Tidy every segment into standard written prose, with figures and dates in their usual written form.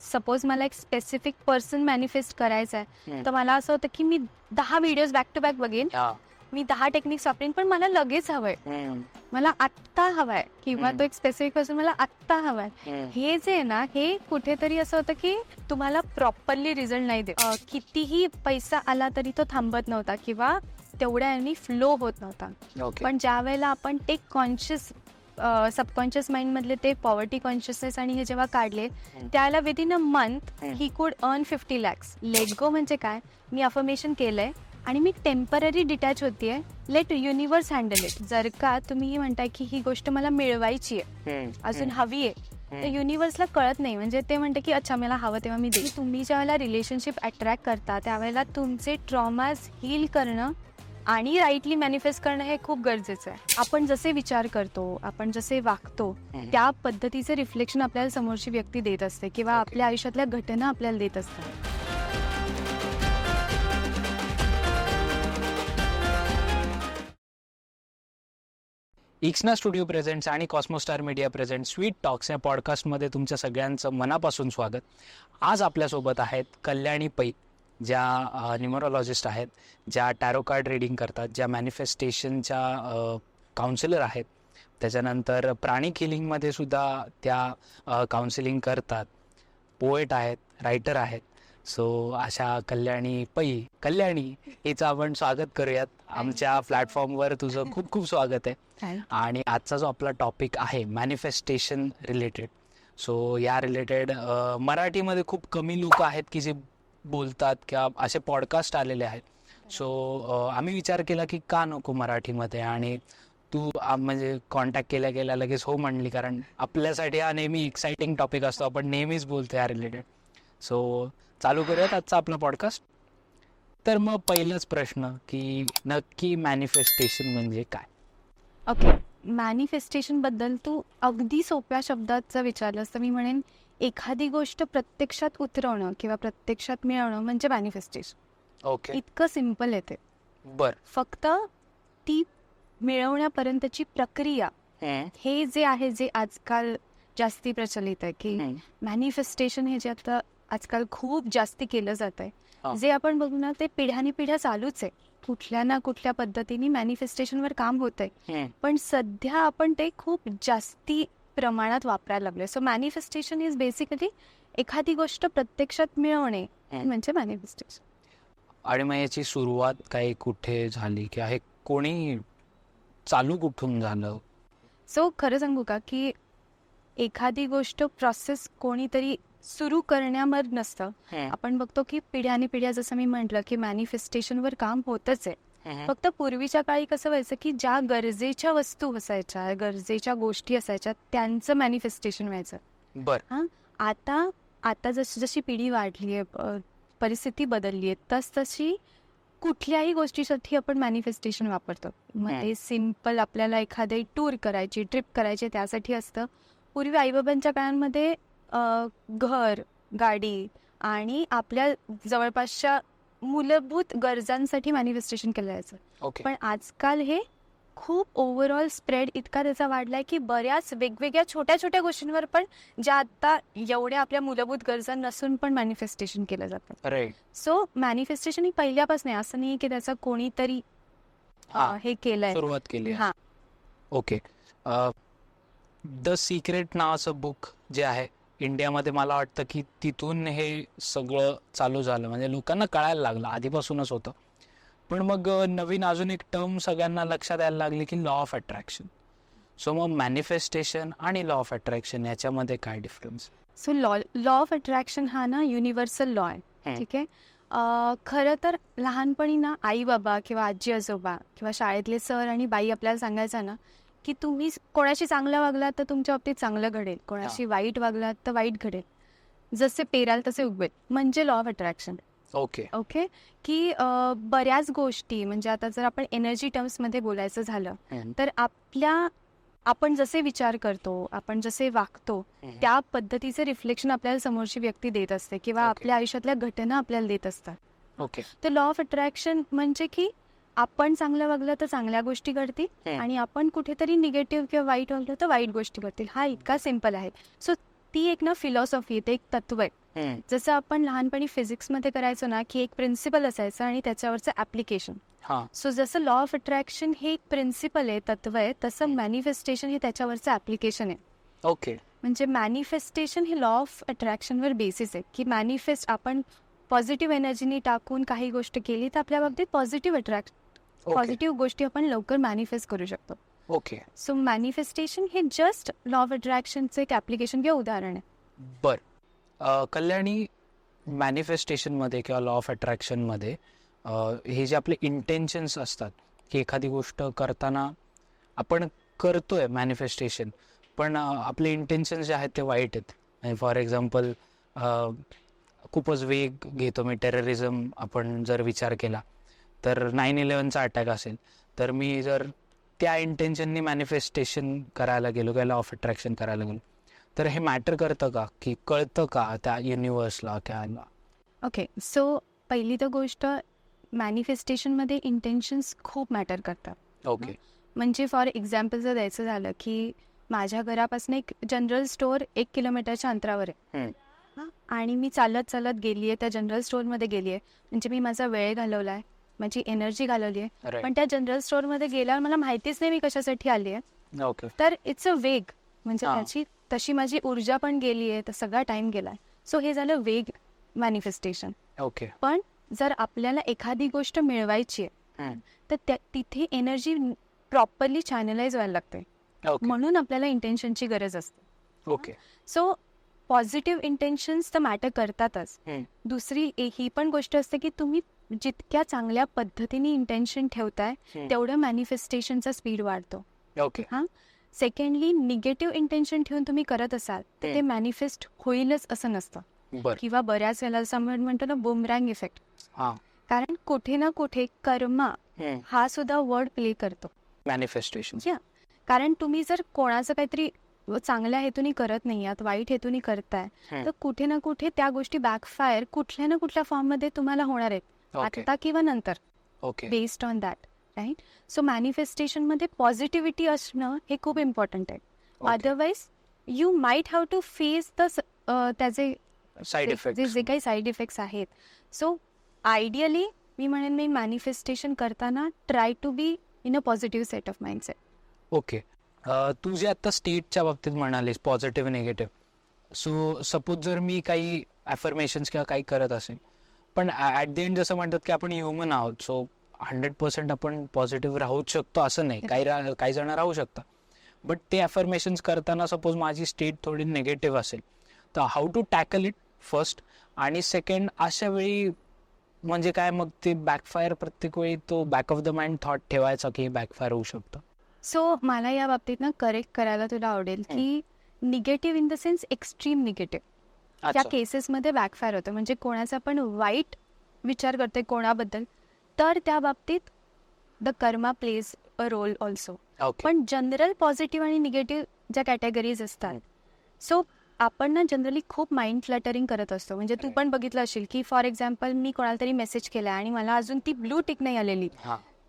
Suppose मला एक specific person manifest करायचं आहे, तर मला असं होतं की मी 10 व्हिडिओज बॅक टू बॅक बघेन, मी 10 टेक्निक्स वापरेन, पण मला लगेच हवंय, मला आत्ता हवाय, किंवा तो एक स्पेसिफिक पर्सन मला आत्ता हवाय. हे जे आहे ना, हे कुठेतरी असं होतं की तुम्हाला प्रॉपरली रिझल्ट नाही देत. कितीही पैसा आला तरी तो थांबत नव्हता किंवा तेवढ्या यांनी फ्लो होत नव्हता. पण ज्या वेळेला आपण ते कॉन्शियस सबकॉन्शियस माइंड मधले ते पॉवर्टी कॉन्शियसनेस आणि हे जेव्हा काढले, त्याला within a month he could earn 50 lakhs. Let go म्हणजे काय, मी अफर्मेशन केलंय आणि मी टेम्पररी डिटॅच होतीये, लेट युनिव्हर्स हँडल इट. जर का तुम्ही म्हणताय की ही गोष्ट मला मिळवायची आहे, अजून हवी आहे, तर युनिव्हर्सला कळत नाही, म्हणजे ते म्हणते की अच्छा मला हवं तेव्हा मी देईन. तुम्ही ज्या वेळेला रिलेशनशिप अट्रॅक्ट करता त्यावेळेला तुमचे ट्रॉमाज हील करणं आणि राईटली मॅनिफेस्ट करणं हे खूप गरजेचं आहे. आपण जसे विचार करतो, आपण जसे वागतो, त्या पद्धतीचे रिफ्लेक्शन आपल्याला समोरची व्यक्ती देत असते किंवा आपल्या आयुष्यातल्या घटना आपल्याला देत असतात. इक्सना स्टुडिओ प्रेझेंट्स आणि कॉस्मोस्टार मीडिया प्रेझेंट स्वीट टॉक्स या पॉडकास्टमध्ये तुमच्या सगळ्यांचं मनापासून स्वागत. आज आपल्यासोबत आहेत कल्याणी पै, ज्या न्युमरोलॉजिस्ट आहेत, ज्या टॅरो कार्ड रीडिंग करतात, ज्या मॅनिफेस्टेशनच्या काउन्सिलर आहेत, त्याच्यानंतर प्राणिक हिलिंगमध्ये सुद्धा त्या काउन्सिलिंग करतात, पोएट आहेत, रायटर आहेत. सो अशा कल्याणी पै, कल्याणी हिचं आपण स्वागत करूयात आमच्या प्लॅटफॉर्मवर. तुझं खूप खूप स्वागत आहे. आणि आजचा जो आपला टॉपिक आहे मॅनिफेस्टेशन रिलेटेड. सो या रिलेटेड मराठीमध्ये खूप कमी लोक आहेत की जे बोलतात किंवा असे पॉडकास्ट आलेले आहेत. सो आम्ही विचार केला की का नको मराठीमध्ये, आणि तू म्हणजे कॉन्टॅक्ट केल्या केल्या लगेच हो म्हणली, कारण आपल्यासाठी हा नेहमी एक्साइटिंग टॉपिक असतो, आपण नेहमीच बोलतो या रिलेटेड. सो चालू करूयात आजचा आपला पॉडकास्ट. तर मग पहिलाच प्रश्न की नक्की मॅनिफेस्टेशन म्हणजे काय? ओके, मॅनिफेस्टेशन बद्दल तू अगदी सोप्या शब्दात जर विचारलंस तर मी म्हणेन एखादी गोष्ट प्रत्यक्षात उतरवणं किंवा प्रत्यक्षात मिळवणं म्हणजे मॅनिफेस्टेशन. ओके, इतकं सिम्पल आहे ते. फक्त ती मिळवण्यापर्यंतची प्रक्रिया, हे जे आहे, जे आजकाल जास्ती प्रचलित आहे की मॅनिफेस्टेशन, हे जे आता आजकाल खूप जास्ती केलं जात आहे, जे आपण बघू ना, ते पिढ्यानी पिढ्या चालूच आहे. कुठल्या ना कुठल्या पद्धतीने मॅनिफेस्टेशनवर काम होत आहे, पण सध्या आपण ते खूप जास्ती प्रमाणात वापरायला लागलोय. सो मॅनिफेस्टेशन इज बेसिकली एखादी गोष्ट प्रत्यक्षात मिळवणे म्हणजे मॅनिफेस्टेशन. आणि मग याची सुरुवात काय कुठे झाली किंवा हे कोणी चालू कुठून झालं? सो खरं सांगू का की एखादी गोष्ट प्रोसेस कोणीतरी सुरू करण्यावर नसतं. आपण बघतो की पिढ्याने पिढ्या, जसं मी म्हटलं की मॅनिफेस्टेशनवर काम होतच आहे. फक्त पूर्वीच्या काळी कसं व्हायचं की ज्या गरजेच्या वस्तू असायच्या, गरजेच्या गोष्टी असायच्या, त्यांचं मॅनिफेस्टेशन व्हायचं. आता जशी पिढी वाढली आहे, परिस्थिती बदलली आहे, तशी कुठल्याही गोष्टीसाठी आपण मॅनिफेस्टेशन वापरतो. मग ते सिम्पल आपल्याला एखादी टूर करायची, ट्रिप करायची, त्यासाठी असतं. पूर्वी आईबाबांच्या काळामध्ये घर, गाडी आणि आपल्या जवळपासच्या मूलभूत गरजांसाठी मॅनिफेस्टेशन केलं जायचं. पण आजकाल हे खूप ओव्हरऑल स्प्रेड इतका त्याचा वाढलाय की बऱ्याच वेगवेगळ्या छोट्या छोट्या गोष्टींवर पण, ज्या आता एवढ्या आपल्या मूलभूत गरजा नसून पण मॅनिफेस्टेशन केलं जातं. सो मॅनिफेस्टेशन ही पहिल्यापासून आहे, असं नाही की त्याचा कोणीतरी हे केलंय, सुरुवात केली. ओके. द सिक्रेट नावाचं बुक जे आहे इंडियामध्ये, मला वाटतं की तिथून हे सगळं चालू झालं, म्हणजे लोकांना कळायला लागलं. आधीपासूनच होतं, पण मग नवीन अजून एक टर्म सगळ्यांना लक्षात यायला लागली की लॉ ऑफ अट्रॅक्शन. सो मग मॅनिफेस्टेशन आणि लॉ ऑफ अट्रॅक्शन याच्यामध्ये काय difference? So law of attraction हा ना युनिव्हर्सल लॉ आहे. ठीक आहे. खरं तर लहानपणी ना आई बाबा किंवा आजी आजोबा किंवा शाळेतले सर आणि बाई आपल्याला सांगायचं ना की तुम्ही कोणाशी चांगलं वागलात तर तुमच्या बाबतीत चांगलं घडेल, कोणाशी वाईट वागलात तर वाईट घडेल, जसे पेराल तसे उगवेल, म्हणजे लॉ ऑफ अट्रॅक्शन. ओके. की बऱ्याच गोष्टी, म्हणजे आता जर आपण एनर्जी टर्म्समध्ये बोलायचं झालं तर आपण जसे विचार करतो, आपण जसे वागतो, त्या पद्धतीचे रिफ्लेक्शन आपल्याला समोरची व्यक्ती देत असते किंवा आपल्या आयुष्यातल्या घटना आपल्याला देत असतात. तर लॉ ऑफ अट्रॅक्शन म्हणजे की आपण चांगलं वागलं तर चांगल्या गोष्टी घडतील आणि आपण कुठेतरी निगेटिव्ह किंवा वाईट वागलं तर वाईट गोष्टी घडतील. हा इतका सिम्पल आहे. सो ती एक ना फिलॉसॉफी आहे, ते एक तत्व आहे. जसं आपण लहानपणी फिजिक्समध्ये करायचो ना, की एक प्रिन्सिपल असायचं आणि त्याच्यावरचं ऍप्लिकेशन. सो जसं लॉ ऑफ अट्रॅक्शन हे एक प्रिन्सिपल आहे, तत्व आहे, तसं मॅनिफेस्टेशन हे त्याच्यावरचं ऍप्लिकेशन आहे. ओके. म्हणजे मॅनिफेस्टेशन हे लॉ ऑफ अट्रॅक्शनवर बेसिस आहे, की मॅनिफेस्ट आपण पॉझिटिव्ह एनर्जीनी टाकून काही गोष्ट केली तर आपल्या बाबतीत पॉझिटिव्ह गोष्टी आपण लवकर मॅनिफेस्ट करू शकतो. ओके. सो मॅनिफेस्टेशन हे जस्ट लॉ ऑफ अट्रॅक्शनचं एक ऍप्लिकेशन किंवा उदाहरण आहे. कल्याणी, मॅनिफेस्टेशनमध्ये किंवा लॉ ऑफ अट्रॅक्शनमध्ये हे जे आपले इंटेन्शन्स असतात, की एखादी गोष्ट करताना आपण करतोय मॅनिफेस्टेशन, पण आपले इंटेन्शन्स जे आहेत ते वाईट आहेत. फॉर एक्झाम्पल, खूपच वेग घेतो मी, टेररिझम आपण जर विचार केला तर 9/11चा अटॅक असेल, तर मी जर त्या इंटेन्शननी मॅनिफेस्टेशन करायला गेलो किंवा लॉ ऑफ अट्रॅक्शन करायला गेलो, तर हे मॅटर करतं का, की कळतं का त्या युनिवर्सला काय? ओके, सो पहिली तर गोष्ट, मॅनिफेस्टेशनमध्ये इंटेन्शन्स खूप मॅटर करतात. ओके. म्हणजे फॉर एक्झाम्पल जर द्यायचं झालं, की माझ्या घरापासून एक जनरल स्टोअर 1 किलोमीटरच्या अंतरावर आहे आणि मी चालत चालत गेली आहे, त्या जनरल स्टोअरमध्ये गेली आहे, म्हणजे मी माझा वेळ घालवलाय, माझी एनर्जी घालवली आहे, पण त्या जनरल स्टोअरमध्ये गेल्यावर मला माहितीच नाही मी कशासाठी आली आहे. ओके. तर इट्स अ वेग, म्हणजे त्याची तशी माझी ऊर्जा पण गेली आहे, तर सगळा टाइम गेलाय. सो हे झालं वेग मॅनिफेस्टेशन. ओके. पण जर आपल्याला एखादी गोष्ट मिळवायची आहे तर तिथे एनर्जी प्रॉपरली चॅनलाइज व्हायला लागते, म्हणून आपल्याला इंटेन्शनची गरज असते. ओके. सो पॉझिटिव्ह इंटेन्शन्स तर मॅटर करतातच. दुसरी ही पण गोष्ट असते की तुम्ही जितक्या चांगल्या पद्धतीने इंटेन्शन ठेवताय तेवढं मॅनिफेस्टेशनचा स्पीड वाढतो. ओके. सेकंडली, निगेटिव्ह इंटेन्शन ठेवून तुम्ही करत असाल तर ते मॅनिफेस्ट होईलच असं नसतं. किंवा बऱ्याच वेळेला असं म्हणतो ना, बुमरँग इफेक्ट. कारण कुठे ना कुठे कर्मा हा सुद्धा वर्ड प्ले करतो मॅनिफेस्टेशन. कारण तुम्ही जर कोणाचं काहीतरी चांगल्या हेतूनी करत नाही आहात, वाईट हेतूनी करताय, तर कुठे ना कुठे त्या गोष्टी बॅकफायर कुठल्या ना कुठल्या फॉर्म मध्ये तुम्हाला होणार आहेत, आता किंवा नंतर, based on that, right. So manifestation मध्ये पॉझिटिव्हिटी असणं हे खूप इम्पॉर्टंट आहे. Otherwise you might have to face the त्याचे जे काही साईड इफेक्ट्स आहेत. सो आयडियली मी म्हणेन, मी मॅनिफेस्टेशन करताना try to be in a positive set of mindset. Okay. तू जे आता स्टेटच्या बाबतीत म्हणालीस, पॉझिटिव्ह निगेटिव्ह, सो सपोज जर मी काही ॲफर्मेशन्स किंवा काही करत असेल, पण ॲट द एंड जसं म्हणतात की आपण ह्युमन आहोत, सो 100% आपण पॉझिटिव्ह राहूच शकतो असं नाही, काही जण राहू शकतात. बट ते ॲफर्मेशन्स करताना सपोज माझी स्टेट थोडी निगेटिव्ह असेल, तर how to tackle it first, आणि सेकंड अशा वेळी म्हणजे काय, मग ते बॅकफायर प्रत्येक वेळी तो back of the mind thought ठेवायचा की बॅकफायर होऊ शकतं. सो मला या बाबतीत ना करेक्ट करायला तुला आवडेल की negative in the sense extreme negative त्या केसेसमध्ये बॅकफायर होतं. म्हणजे कोणाचा पण वाईट विचार करतोय कोणाबद्दल, तर त्या बाबतीत the karma plays a role also. पण जनरल पॉझिटिव्ह आणि निगेटिव्ह ज्या कॅटेगरीज असतात, सो आपण ना जनरली खूप माइंड फ्लटरिंग करत असतो. म्हणजे तू पण बघितलं असेल की फॉर एक्झाम्पल मी कोणाला तरी मेसेज केला आणि मला अजून ती ब्लू टिक नाही आलेली,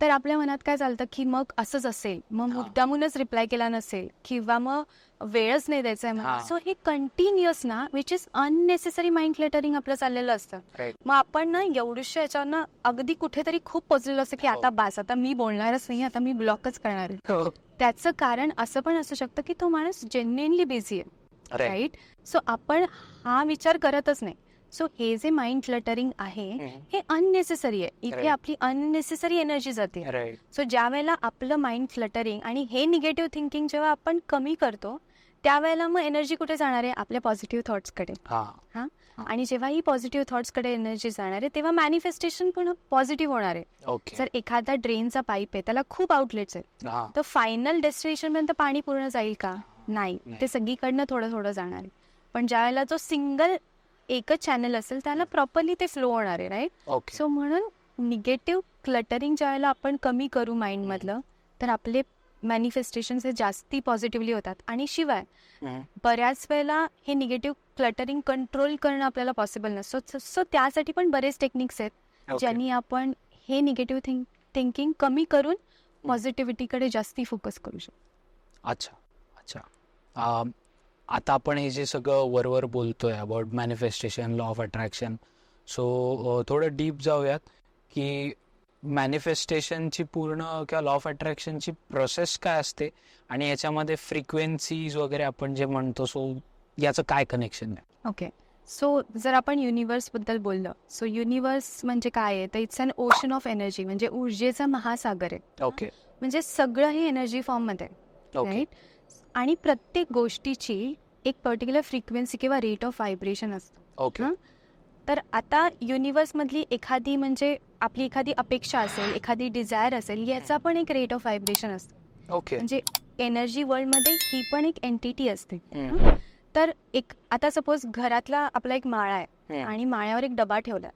तर आपल्या मनात काय चालतं की मग असंच असेल, मग मुद्दामूनच रिप्लाय केला नसेल, किंवा मग वेळच नाही द्यायचा आहे मला. सो हे कंटिन्युअस ना, which is unnecessary mind fluttering आपलं चाललेलं असतं. मग आपण ना एवढ्याशा याच्यानं अगदी कुठेतरी खूप पोचलेलं असतं की आता बास, आता मी बोलणारच नाही, आता मी ब्लॉकच करणार आहे. त्याचं कारण असं पण असू शकतं की तो माणूस जेन्युइनली बिझी आहे, राईट. सो आपण हा विचार करतच नाही. सो हे जे माइंड फ्लटरिंग आहे हे अननेसेसरी आहे, इथे आपली अननेसेसरी एनर्जी जाते. सो ज्या वेळेला आपलं माइंड फ्लटरिंग आणि हे निगेटिव्ह थिंकिंग जेव्हा आपण कमी करतो, त्यावेळेला मग एनर्जी कुठे जाणार आहे, आपल्या पॉझिटिव्ह थॉट्सकडे. आणि जेव्हा ही पॉझिटिव्ह थॉट्सकडे एनर्जी जाणार आहे, तेव्हा मॅनिफेस्टेशन पण पॉझिटिव्ह होणार आहे. जर एखादा ड्रेनचा पाईप आहे, त्याला खूप आउटलेट्स आहेत, तर फायनल डेस्टिनेशन पर्यंत पाणी पूर्ण जाईल का? नाही, ते सगळीकडनं थोडं थोडं जाणार आहे. पण ज्यावेळेला जो सिंगल एकच चॅनल असेल त्याला प्रॉपरली ते फ्लो होणार आहे, राईट. सो म्हणून निगेटिव्ह क्लटरिंग ज्यावेळेला आपण कमी करू माइंड मधलं, तर आपले मॅनिफेस्टेशन हे जास्ती पॉझिटिव्हली होतात. आणि शिवाय बऱ्याच वेळेला हे निगेटिव्ह क्लटरिंग कंट्रोल करणं आपल्याला पॉसिबल नसतं. सो त्यासाठी पण बरेच टेक्निक्स आहेत ज्यांनी आपण हे निगेटिव्ह थिंकिंग कमी करून पॉझिटिव्हिटीकडे जास्ती फोकस करू शकतो. अच्छा. आता आपण हे जे सगळं वरवर बोलतोय about manifestation, law of attraction, so थोडं डीप जाऊयात की मॅनिफेस्टेशनची पूर्ण किंवा लॉ ऑफ अट्रॅक्शनची प्रोसेस काय असते आणि याच्यामध्ये फ्रिक्वेन्सीज वगैरे आपण जे म्हणतो, सो याचं काय कनेक्शन आहे? ओके, सो जर आपण युनिवर्स बद्दल बोललं, सो युनिवर्स म्हणजे काय आहे तर it's an ocean of energy, म्हणजे ऊर्जेचा महासागर आहे. ओके म्हणजे सगळं हे एनर्जी फॉर्ममध्ये आहे, ओके राईट. आणि प्रत्येक गोष्टीची एक पर्टिक्युलर फ्रिक्वेन्सी किंवा रेट ऑफ व्हायब्रेशन असतं. ओके हं? तर आता युनिवर्समधली एखादी म्हणजे आपली एखादी अपेक्षा असेल, एखादी डिझायर असेल, याचा पण एक रेट ऑफ व्हायब्रेशन असतं. ओके म्हणजे एनर्जी वर्ल्डमध्ये ही पण एक एंटिटी असते. हं? तर एक आता सपोज घरातला आपला एक माळा आहे आणि माळ्यावर एक डबा ठेवला,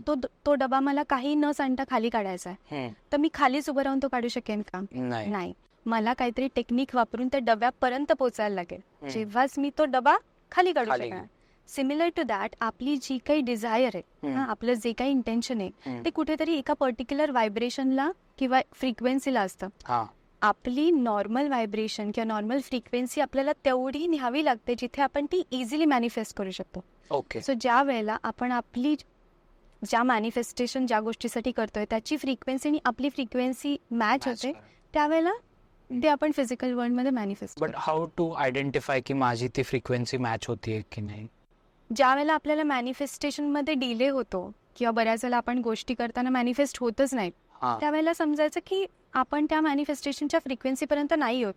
तो डबा मला काही न सांगता खाली काढायचा आहे, तर मी खालीच उभं राहून तो काढू शकेन का? नाही. मला काहीतरी टेक्निक वापरून त्या डब्यापर्यंत पोहोचायला लागेल, जेव्हाच मी तो डबा खाली काढू शकणार. सिमिलर टू दॅट आपली जी काही डिझायर आहे, आपलं जे काही इंटेन्शन आहे, ते कुठेतरी एका पर्टिक्युलर व्हायब्रेशनला किंवा फ्रिक्वेन्सीला असतं. आपली नॉर्मल व्हायब्रेशन किंवा नॉर्मल फ्रिक्वेन्सी आपल्याला तेवढी न्यावी लागते जिथे आपण ती इझिली मॅनिफेस्ट करू शकतो. ओके सो ज्या वेळेला आपण आपली ज्या मॅनिफेस्टेशन ज्या गोष्टीसाठी करतोय त्याची फ्रिक्वेन्सी आणि आपली फ्रिक्वेन्सी मॅच होते, त्यावेळेला ते आपण फिजिकल वर्ल्डमध्ये manifest. But how to identify की माझी ती फ्रिक्वेन्सी मॅच होतीये की नाही? ज्या वेळेला आपल्याला मॅनिफेस्टेशनमध्ये डिले होतो किंवा बऱ्याच वेळेला आपण गोष्टी करताना मॅनिफेस्ट होतच नाही, त्यावेळेला समजायचं की आपण त्या मॅनिफेस्टेशनच्या फ्रिक्वेन्सीपर्यंत नाही होत,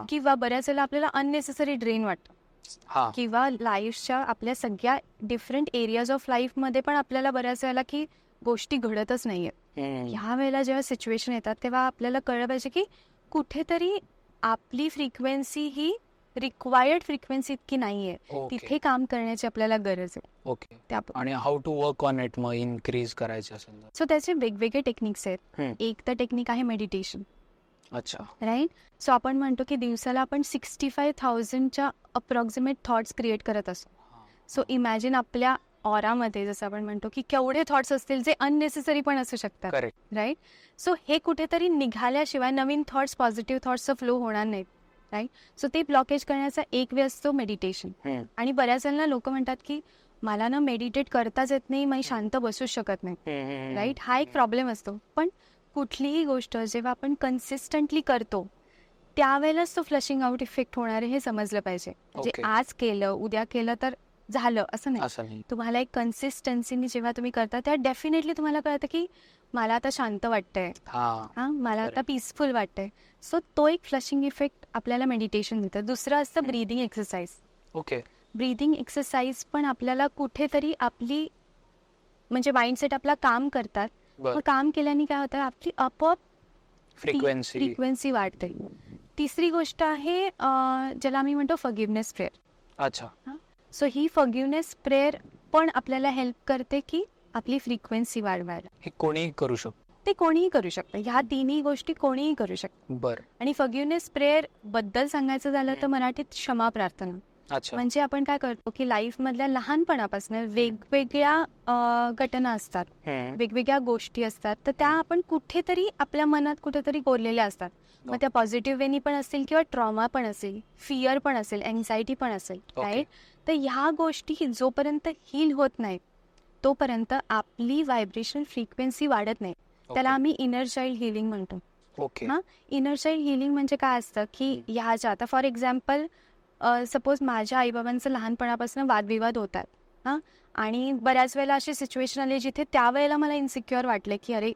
किंवा बऱ्याच वेळेला आपल्याला अननेसेसरी ड्रेन वाटतं, किंवा लाईफच्या आपल्या सगळ्या डिफरंट एरियाज ऑफ लाईफमध्ये पण आपल्याला बऱ्याच वेळेला की गोष्टी घडतच नाहीयेत. ह्या वेळेला जेव्हा सिच्युएशन येतात तेव्हा आपल्याला कळलं पाहिजे की कुठेतरी आपली फ्रिक्वेन्सी ही रिक्वायर्ड फ्रिक्वेन्सी इतकी नाहीये, तिथे काम करण्याची आपल्याला गरज आहे. ओके, आणि how to work on it मग इनक्रीज करायचं असेल? सो त्याचे वेगवेगळे टेक्निक्स आहेत. एक तर टेक्निक आहे मेडिटेशन. अच्छा, राईट. सो आपण म्हणतो की दिवसाला आपण 65,000च्या अप्रॉक्सिमेट थॉट्स क्रिएट करत असतो. सो इमॅजिन आपल्या ऑरामध्ये जसं आपण म्हणतो की केवढे थॉट्स असतील जे अननेसेसरी पण असू शकतात, राईट. सो हे कुठेतरी निघाल्याशिवाय नवीन थॉट्स, पॉझिटिव्ह थॉट्सचा फ्लो होणार नाहीत, राईट. सो ते ब्लॉकेज करण्याचा एक वे असतो मेडिटेशन. आणि बऱ्याच जणांना लोक म्हणतात की मला ना मेडिटेट करताच येत नाही, मी शांत बसूच शकत नाही, राईट. हा एक प्रॉब्लेम असतो. पण कुठलीही गोष्ट जेव्हा आपण कन्सिस्टंटली करतो त्यावेळेलाच तो फ्लशिंग आउट इफेक्ट होणार आहे हे समजलं पाहिजे. म्हणजे आज केलं उद्या केलं तर झालं असं नाही. तुम्हाला एक कन्सिस्टन्सीने जेव्हा तुम्ही करता तेव्हा डेफिनेटली तुम्हाला कळतं की मला आता शांत वाटतंय, मला आता पीसफुल वाटतंय. सो तो एक फ्लशिंग इफेक्ट आपल्याला मेडिटेशन देतं. दुसरं असतं breathing exercise. Okay, breathing exercise पण आपल्याला कुठेतरी आपली म्हणजे माइंडसेट आपला काम करतात. मग काम केल्याने काय होतं, आपली आपोआप फ्रिक्वेन्सी वाढते. तिसरी गोष्ट आहे ज्याला आम्ही म्हणतो फॉरगिव्हनेस प्रेयर. अच्छा. सो ही फॉरगिव्हनेस प्रेयर पण आपल्याला हेल्प करते की आपली फ्रिक्वेन्सी वाढवायला. हे कोणीही करू शकतो? ते कोणीही करू शकतं. ह्या तिन्ही गोष्टी कोणीही करू शकतं. बरं. आणि फॉरगिव्हनेस प्रेयर बद्दल सांगायचं झालं तर मराठीत क्षमा प्रार्थना. म्हणजे आपण काय करतो की लाईफ मधल्या लहानपणापासून वेगवेगळ्या घटना असतात, वेगवेगळ्या गोष्टी असतात, तर त्या आपण कुठेतरी आपल्या मनात कुठेतरी कोरलेल्या असतात. मग त्या पॉझिटिव्ह वेनी पण असतील किंवा ट्रॉमा पण असेल, फिअर पण असेल, एन्झायटी पण असेल, राईट. तर ह्या गोष्टी जोपर्यंत हील होत नाहीत तोपर्यंत आपली व्हायब्रेशन फ्रिक्वेन्सी वाढत नाही. त्याला आम्ही इनर चाइल्ड हिलिंग म्हणतो. इनर चाइल्ड हिलिंग म्हणजे काय असतं की ह्याच्या आता फॉर एक्झाम्पल सपोज माझ्या आईबाबांचं लहानपणापासून वादविवाद होतात, आणि बऱ्याच वेळेला अशी सिच्युएशन आली जिथे त्यावेळेला मला इन्सिक्युअर वाटलं की अरे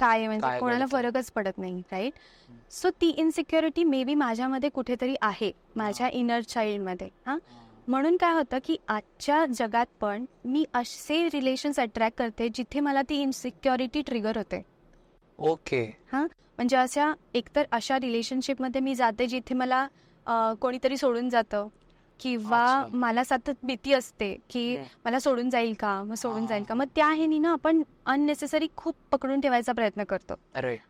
काय म्हणजे कोणाला फरकच पडत नाही, राईट. सो ती इन्सिक्युरिटी मे बी माझ्यामध्ये कुठेतरी आहे, माझ्या इनर चाइल्डमध्ये. म्हणून काय होतं की आजच्या जगात पण मी असे रिलेशन्स अट्रॅक्ट करते जिथे मला ती इन्सिक्युरिटी ट्रिगर होते. ओके. म्हणजे अशा एकतर अशा रिलेशनशिपमध्ये मी जाते जिथे मला कोणीतरी सोडून जातं, किंवा मला सतत भीती असते की मला सोडून जाईल का, मग त्या ह्यानी ना आपण अननेसेसरी खूप पकडून ठेवायचा प्रयत्न करतो,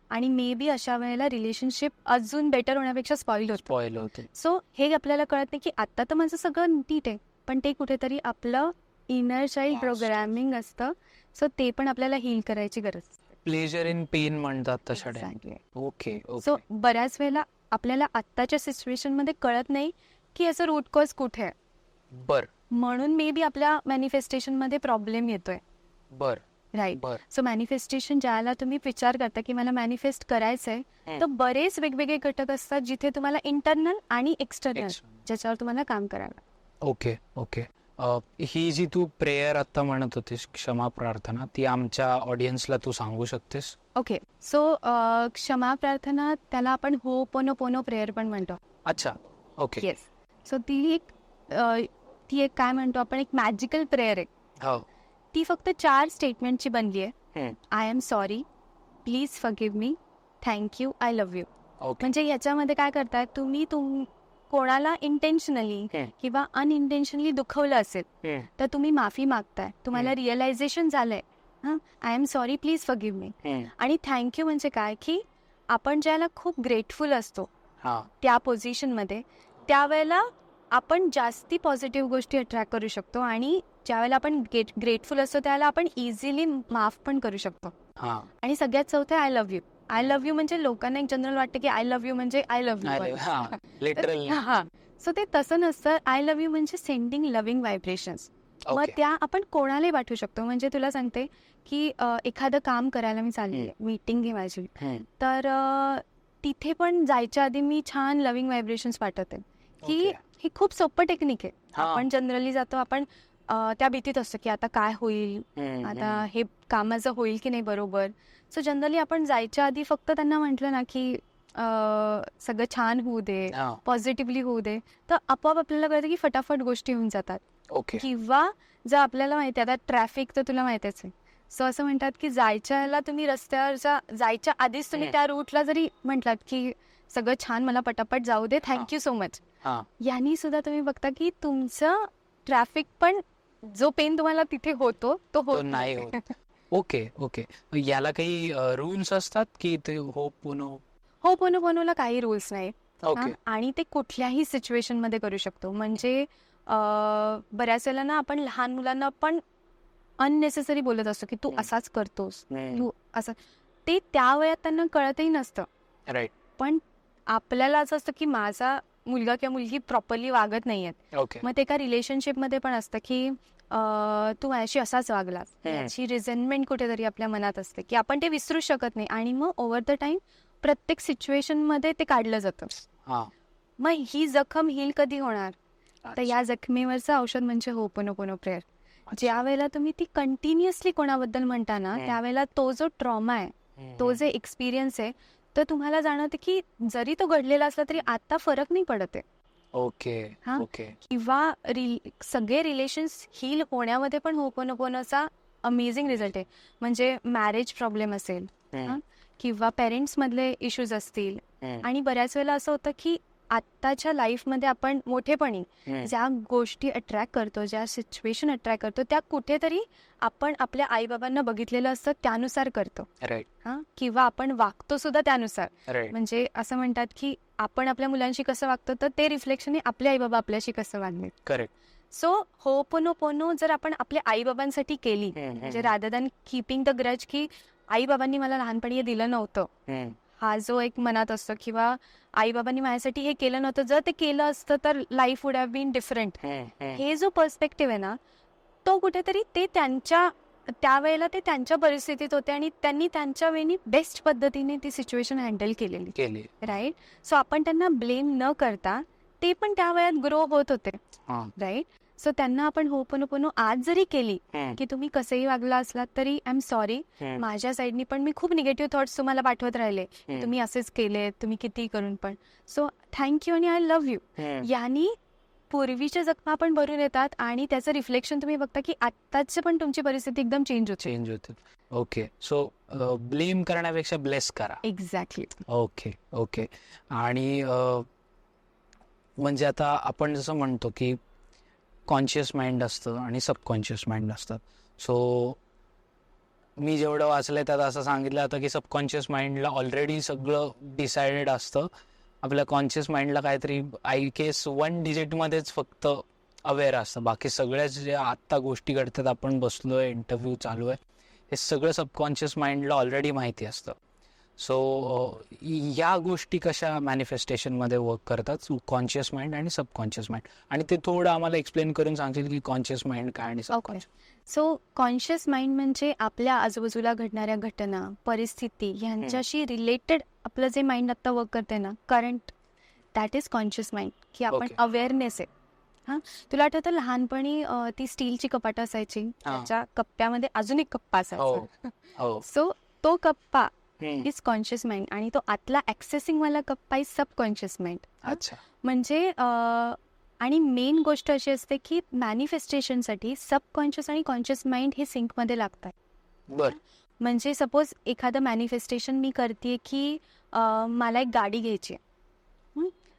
आणि मे बी अशा वेळेला रिलेशनशिप अजून बेटर होण्यापेक्षा स्पॉइल होते. सो हे आपल्याला कळत नाही की आता तर माझं सगळं नीट आहे, पण ते कुठेतरी आपलं इनर चाइल्ड प्रोग्रॅमिंग असतं. सो ते पण आपल्याला हील करायची गरज. प्लेजर इन पेन म्हणतात तशा. ओके. सो बऱ्याच वेळेला आपल्याला आत्ताच्या सिच्युएशन मध्ये कळत नाही की याचं रूट कॉज कुठे आहे. बर म्हणून मे बी आपल्या मॅनिफेस्टेशन मध्ये प्रॉब्लेम येतोय. बर राईट. बर सो मॅनिफेस्टेशन ज्याला तुम्ही विचार करता की मला मॅनिफेस्ट करायचंय, तर बरेच वेगवेगळे घटक असतात जिथे तुम्हाला इंटरनल आणि एक्सटर्नल ज्याच्यावर तुम्हाला काम करावं. Okay okay. ही जी तू प्रेयर आता म्हणत होतीस, क्षमा प्रार्थना, ती आमच्या ऑडियन्सला तू सांगू शकतेस? ओके. सो क्षमा प्रार्थना त्याला आपण होपोनोपोनो प्रेयर पण म्हणतो. अच्छा. ओके. येस. सो ती एक काय म्हणतो आपण, एक मॅजिकल प्रेयर आहे. हो. ती फक्त 4 स्टेटमेंटची बनली आहे. I am sorry, please forgive me, thank you, I love you. Okay. म्हणजे ह्याच्यामध्ये काय करताय तुम्ही, कोणाला इंटेन्शनली किंवा अनइंटेन्शनली दुखवलं असेल तर तुम्ही माफी मागताय. तुम्हाला रिअलायझेशन झालंय, I am sorry, please forgive me. आणि थँक्यू म्हणजे काय, की आपण ज्याला खूप ग्रेटफुल असतो त्या पोझिशनमध्ये, त्यावेळेला आपण जास्ती पॉझिटिव्ह गोष्टी अट्रॅक्ट करू शकतो. आणि ज्यावेळेला आपण ग्रेटफुल असतो त्यावेळेला आपण इझिली माफ पण करू शकतो. आणि सगळ्यात चौथं I love you. I love you म्हणजे लोकांना एक जनरल वाटतं की आय लव्ह यू म्हणजे I love you. Literally. So ते तसं नसतं. आय लव्ह यू म्हणजे सेंडिंग लव्हिंग व्हायब्रेशन्स. मग त्या आपण कोणालाही पाठवू शकतो. म्हणजे तुला सांगते की एखादं काम करायला मी चालली, मीटिंग आहे माझी, तर तिथे पण जायच्या आधी मी छान लव्हिंग व्हायब्रेशन्स पाठवते. की ही खूप सोपं टेक्निक आहे. आपण जनरली जातो, आपण त्या भीतीत असतो की आता काय होईल, आता हे कामाचं होईल की नाही बरोबर. सो जनरली आपण जायच्या आधी फक्त त्यांना म्हटलं ना की सगळं छान होऊ दे, पॉझिटिव्हली होऊ दे, तर आपोआप आपल्याला कळतं की फटाफट गोष्टी होऊन जातात. किंवा जर आपल्याला माहिती आहे आता ट्रॅफिक तर तुला माहितीच आहे. सो असं म्हणतात की जायच्या तुम्ही रस्त्यावरच्या जायच्या आधीच तुम्ही त्या रूटला जरी म्हटलात की सगळं छान, मला पटापट जाऊ दे, थँक्यू सो मच, यांनी सुद्धा तुम्ही बघता की तुमचं ट्रॅफिक पण, जो पेन तुम्हाला तिथे होतो तो होत नाही होत. Okay okay. याला काही रूल्स असतात की ते होपोनोपोनोला काही रूल्स नाही. आणि ते कुठल्याही सिच्युएशन मध्ये करू शकतो. म्हणजे बऱ्याच वेळेला ना आपण लहान मुलांना पण अननेसेसरी बोलत असतो की तू असाच करतोस, तू असं, ते त्या वयात त्यांना कळतही नसतं. राईट. पण आपल्याला असं असतं की माझा मुलगा किंवा मुलगी प्रॉपरली वागत नाहीयेत. मग ते एका रिलेशनशिप मध्ये पण असतं की तू माझ्याशी असाच वागलास, याची रिझेंटमेंट कुठेतरी आपल्या मनात असते की आपण ते विसरू शकत नाही. आणि मग ओव्हर द टाइम प्रत्येक सिच्युएशन मध्ये ते काढलं जातं. मग ही जखम हील कधी होणार, तर या जखमेवरचं औषध म्हणजे होपोनोपोनो प्रेयर. ज्या वेळेला तुम्ही ती कंटिन्युअसली कोणाबद्दल म्हणता ना, त्यावेळेला तो जो ट्रॉमा आहे, तो जे एक्सपिरियन्स आहे, तर तुम्हाला जाणवतं की जरी तो घडलेला असला तरी आता फरक नाही पडत आहे. Okay okay. किंवा सगळे रिलेशन्स हील होण्यामध्ये पण होपोनोपोनोचा अमेझिंग रिझल्ट आहे. म्हणजे मॅरेज प्रॉब्लेम असेल किंवा पेरेंट्स मधले इश्यूज असतील. आणि बऱ्याच वेळेला असं होतं की आत्ताच्या लाईफमध्ये आपण मोठेपणी ज्या गोष्टी अट्रॅक्ट करतो, ज्या सिच्युएशन अट्रॅक्ट करतो, त्या कुठेतरी आपण आपल्या आईबाबांना बघितलेलं असतं त्यानुसार करतो. किंवा आपण वागतो सुद्धा त्यानुसार. म्हणजे असं म्हणतात की आपण आपल्या मुलांशी कसं वागतो, तर ते रिफ्लेक्शन आहे आपले आईबाबा आपल्याशी कसं वागले. करेक्ट. सो होपोनोपोनो जर आपण आपल्या आईबाबांसाठी केली, म्हणजे rather than keeping the grudge की आईबाबांनी मला लहानपणी हे दिलं नव्हतं, हा जो एक मनात असतो, किंवा आईबाबांनी माझ्यासाठी हे केलं नव्हतं, जर ते केलं असतं तर life would have been different, हे जो पर्स्पेक्टिव्ह आहे ना, तो कुठेतरी ते त्यावेळेला ते त्यांच्या परिस्थितीत होते आणि त्यांनी त्यांच्या वेळी बेस्ट पद्धतीने ती सिच्युएशन हँडल केली. राईट. सो आपण त्यांना ब्लेम न करता, ते पण त्या वयात ग्रो होत होते. राईट. सो त्यांना आपण होपोनोपोनो आज जरी केली की तुम्ही कसंही वागला असलात तरी आय एम सॉरी, माझ्या साईडनी पण मी खूप निगेटिव्ह थॉट्स तुम्हाला पाठवत राहिले, तुम्ही असेच केले, तुम्ही कितीही करून पण, सो थँक्यू आणि आय लव्ह यू, यांनी पूर्वीच्या जखमा पण भरून येतात आणि त्याचं रिफ्लेक्शन तुम्ही बघता की आत्ताची पण तुमची परिस्थिती एकदम चेंज होते. ओके. सो ब्लेम करण्यापेक्षा ब्लेस करा. एक्झॅक्टली. Okay okay. आणि म्हणजे आता आपण जसं म्हणतो की कॉन्शियस माइंड असतं आणि सबकॉन्शियस माइंड असतात. सो मी जेवढं वाचलंय त्यात असं सांगितलं जातं की सबकॉन्शियस माइंडला ऑलरेडी सगळं डिसाइडेड असतं. आपल्या कॉन्शियस माइंडला काहीतरी आय गेस 1 डिजिटमध्येच फक्त अवेअर असतं. बाकी सगळ्याच जे आत्ता गोष्टी घडतात, आपण बसलोय, इंटरव्ह्यू चालू आहे, हे सगळं सबकॉन्शियस माइंडला ऑलरेडी माहिती असतं. सो या गोष्टी कशा मॅनिफेस्टेशन मध्ये वर्क करतात, कॉन्शियस माइंड आणि सबकॉन्शियस माइंड, आणि ते थोडं आम्हाला एक्सप्लेन करून सांगशील की कॉन्शियस माइंड काय आणि सबकॉन्शियस. सो कॉन्शियस माइंड म्हणजे आपल्या आजूबाजूला घडणाऱ्या घटना, परिस्थिती यांच्याशी रिलेटेड आपलं जे माइंड आता वर्क करते ना, current, that is conscious mind. की आपण अवेअरनेस आहे. हा, तुला आठवतं लहानपणी ती स्टीलची कपाट असायची, त्याच्या कप्प्यामध्ये अजून एक कप्पा असायचा. सो तो कप्पा इज कॉन्शियस माइंड आणि तो आतला ऍक्सेसिंग वाला कप्पा इज सबकॉन्शियस माइंड. म्हणजे आणि मेन गोष्ट अशी असते की मॅनिफेस्टेशनसाठी सबकॉन्शियस आणि कॉन्शियस माइंड हे सिंकमध्ये लागतात. म्हणजे सपोज एखादं मॅनिफेस्टेशन मी करते की मला एक गाडी घ्यायची आहे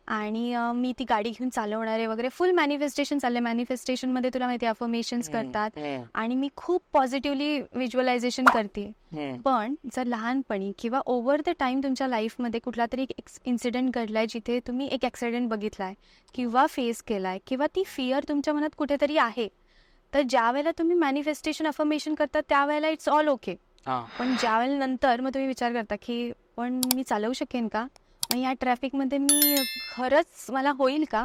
आणि मी ती गाडी घेऊन चालवणार आहे वगैरे, फुल मॅनिफेस्टेशन चाललंय. मॅनिफेस्टेशनमध्ये तुला माहिती अफर्मेशन्स करतात आणि मी खूप पॉझिटिव्हली व्हिज्युअलायझेशन करते. पण जर लहानपणी किंवा ओव्हर द टाइम तुमच्या लाईफमध्ये कुठला तरी एक इन्सिडेंट घडलाय जिथे तुम्ही एक ऍक्सिडेंट बघितलाय किंवा फेस केलाय किंवा ती फिअर तुमच्या मनात कुठेतरी आहे, तर ज्या वेळेला तुम्ही मॅनिफेस्टेशन अफर्मेशन करता त्यावेळेला इट्स ऑल ओके. पण ज्या वेळेला नंतर मग तुम्ही विचार करता की पण मी चालवू शकेन का, मग या ट्रॅफिकमध्ये मी खरंच मला होईल का,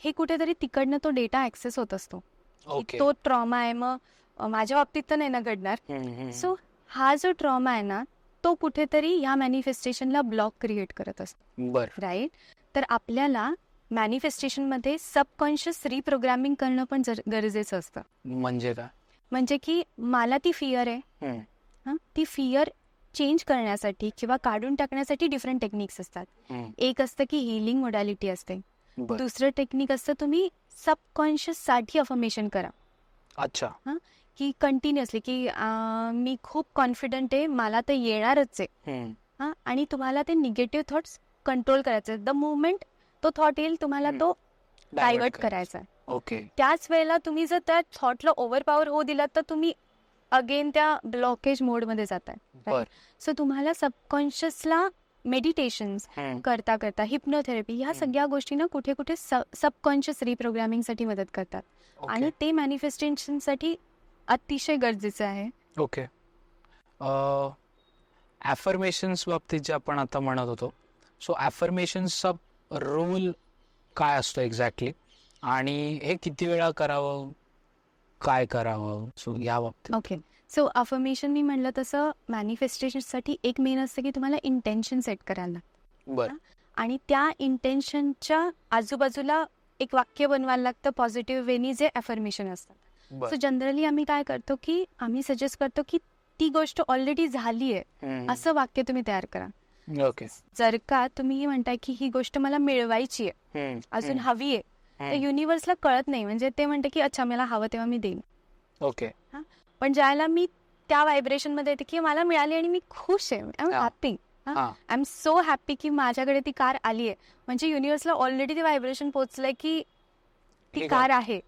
हे कुठेतरी तिकडनं तो डेटा ऍक्सेस होत असतो. तो ट्रॉमा आहे. मग माझ्या बाबतीत तर नाही ना घडणार. सो हा जो ट्रॉमा आहे ना, तो कुठेतरी या मॅनिफेस्टेशनला ब्लॉक क्रिएट करत असतो. राईट. तर आपल्याला मॅनिफेस्टेशनमध्ये सबकॉन्शियस रिप्रोग्रामिंग करणं पण गरजेचं असतं. म्हणजे काय? म्हणजे की मला ती फिअर आहे, ती फिअर चेंज करण्यासाठी किंवा काढून टाकण्यासाठी डिफरंट टेक्निक्स असतात. एक असतं की हिलिंग मोडॅलिटी असते. दुसरं टेक्निक असतं तुम्ही सबकॉन्शियस साठी अफर्मेशन करा. अच्छा. की कंटिन्युअसली की मी खूप कॉन्फिडंट आहे, मला ते येणारच आहे. आणि तुम्हाला ते निगेटिव्ह थॉट्स कंट्रोल करायचे. द मुवमेंट तो थॉट येईल तुम्हाला तो डायव्हर्ट करायचा आहे. ओके. त्याच वेळेला तुम्ही जर त्या थॉटला ओव्हरपॉवर होऊ दिलात तर तुम्ही अगेन त्या ब्लॉकेज मोडमध्ये जाताय. सो तुम्हाला सबकॉन्शियसला मेडिटेशन करता करता हिप्नोथेरपी ह्या सगळ्या गोष्टी ना कुठे कुठे सबकॉन्शियस रिप्रोग्रामिंग साठी मदत करतात. आणि ते मॅनिफेस्टेशन साठी अतिशय गरजेचं आहे. ओके. ॲफर्मेशन्स बाबतीत जे आपण आता म्हणत होतो, सो ॲफर्मेशन्सचा रोल काय असतो एक्झॅक्टली, आणि हे किती वेळा करावं, काय करावं, सो या बाबतीत. ओके. सो अफर्मेशन मी म्हणलं तसं मॅनिफेस्टेशनसाठी एक मेन असतं की तुम्हाला इंटेन्शन सेट करायला लागतं. आणि त्या इंटेन्शनच्या आजूबाजूला एक वाक्य बनवायला लागतं पॉझिटिव्ह वेनी, जे अफर्मेशन असतात. सो जनरली आम्ही काय करतो की आम्ही सजेस्ट करतो की ती गोष्ट ऑलरेडी झाली आहे असं वाक्य तुम्ही तयार करा. ओके. जर का तुम्ही म्हणताय की ही गोष्ट मला मिळवायची आहे, अजून हवी आहे, तर युनिव्हर्सला कळत नाही. म्हणजे ते म्हणते की अच्छा मला हवं तेव्हा मी देईन. ओके. पण ज्याला मी त्या व्हायब्रेशन मध्ये येते की मला मिळाली आणि मी खुश आहे, I am happy, I am so happy की माझ्याकडे ती कार आली आहे, म्हणजे युनिव्हर्सला ऑलरेडी ते व्हायब्रेशन पोहोचलंय की ती कार आहे.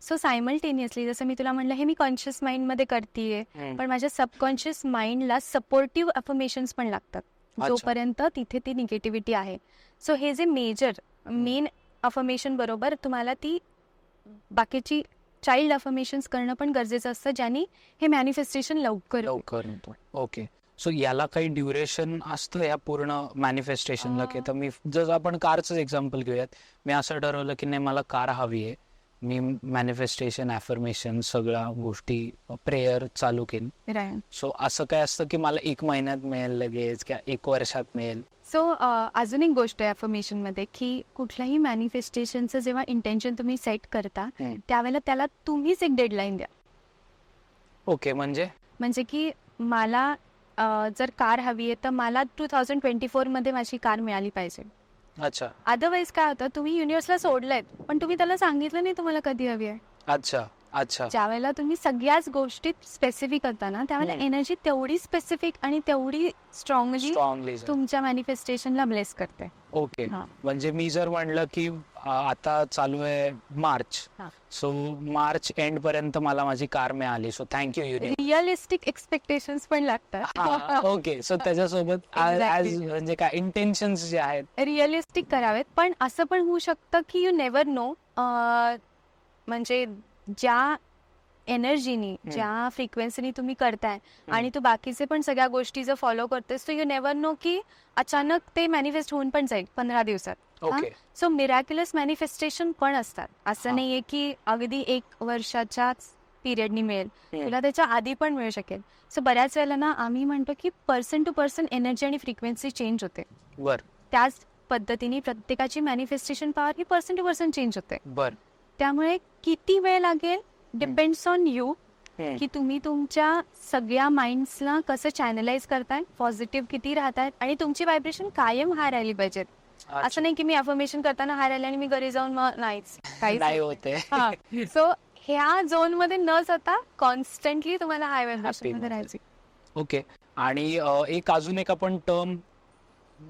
सो सायमल्टेनियसली जसं मी तुला म्हणलं, हे मी कॉन्शियस माइंड मध्ये करतेय, पण माझ्या सबकॉन्शियस माइंडला सपोर्टिव्ह अफर्मेशन्स पण लागतात जोपर्यंत तिथे ती निगेटिव्हिटी आहे. सो हे जे मेन अफर्मेशन बरोबर तुम्हाला ती बाकीची चाइल्ड अफर्मेशन्स करणं पण गरजेचं असतं, ज्याने हे मॅनिफेस्टेशन लवकर होतं. ओके. सो याला काही ड्युरेशन असतं या पूर्ण मॅनिफेस्टेशनला? की तर मी जर आपण कारचं एक्झाम्पल घेऊयात, मी असं ठरवलं की नाही मला कार हवी आहे, मी मॅनिफेस्टेशन, अफर्मेशन सगळ्या गोष्टी, प्रेयर चालू केली. सो असं काय असतं की मला 1 महिन्यात मिळेल लगेच किंवा 1 वर्षात मिळेल? सो अजून एक गोष्ट आहे अफर्मेशन मध्ये की कुठल्याही मॅनिफेस्टेशनचं जेव्हा इंटेन्शन तुम्ही सेट करता त्यावेळेला त्याला तुम्हीच एक डेडलाईन द्या. ओके. म्हणजे की मला जर कार हवी आहे तर मला 2024 मध्ये माझी कार मिळाली पाहिजे. अच्छा. अदरवाईज काय होतं, तुम्ही युनिव्हर्सला सोडलंय पण तुम्ही त्याला सांगितलं नाही तुम्हाला कधी हवी आहे. अच्छा. ज्या वेळेला तुम्ही सगळ्याच गोष्टीत स्पेसिफिक करता ना, त्यावेळेला एनर्जी तेवढी स्पेसिफिक आणि तेवढी स्ट्रॉंगली तुमच्या मॅनिफेस्टेशनला ब्लेस करते. ओके. म्हणजे मी जर म्हणलं की आता चालू आहे मार्च, सो मार्च एंड पर्यंत मला माझी कार मिळाली, so thank you universe. Realistic expectations पण लागतात. ओके. सो त्याच्यासोबत म्हणजे काय इंटेन्शन्स जे आहेत रिअलिस्टिक करावेत. पण असं पण होऊ शकतं की यू नेव्हर नो, म्हणजे ज्या एनर्जीनी, ज्या फ्रिक्वेन्सीनी तुम्ही करताय आणि तू बाकीचे पण सगळ्या गोष्टी जर फॉलो करतेस, तर यू नेव्हर नो की अचानक ते मॅनिफेस्ट होऊन पण जाईल 15 दिवसात. सो मिरॅक्युलस मॅनिफेस्टेशन पण असतात. असं नाहीये की अगदी 1 वर्षाच्याच पिरियडनी मिळेल, तुला त्याच्या आधी पण मिळू शकेल. सो बऱ्याच वेळेला ना आम्ही म्हणतो की पर्सन टू पर्सन एनर्जी आणि फ्रिक्वेन्सी चेंज होते. त्याच पद्धतीने प्रत्येकाची मॅनिफेस्टेशन पॉवर ही पर्सन टू पर्सन चेंज होते. त्यामुळे किती वेळ लागेल डिपेंड्स ऑन यू, की तुम्ही तुमच्या सगळ्या माइंड्सला कसं चॅनलाइज करताय, पॉझिटिव्ह किती राहतायत आणि तुमची व्हायब्रेशन कायम हाय राहिली पाहिजेत. असं नाही की मी अफर्मेशन करताना हाय राहिले आणि मी घरी जाऊन मग नाहीच काही होते. सो ह्या झोन मध्ये न जाता कॉन्स्टंटली तुम्हाला हाय व्हायब्रेशन मध्ये राहायची. ओके. आणि एक अजून एक आपण टर्म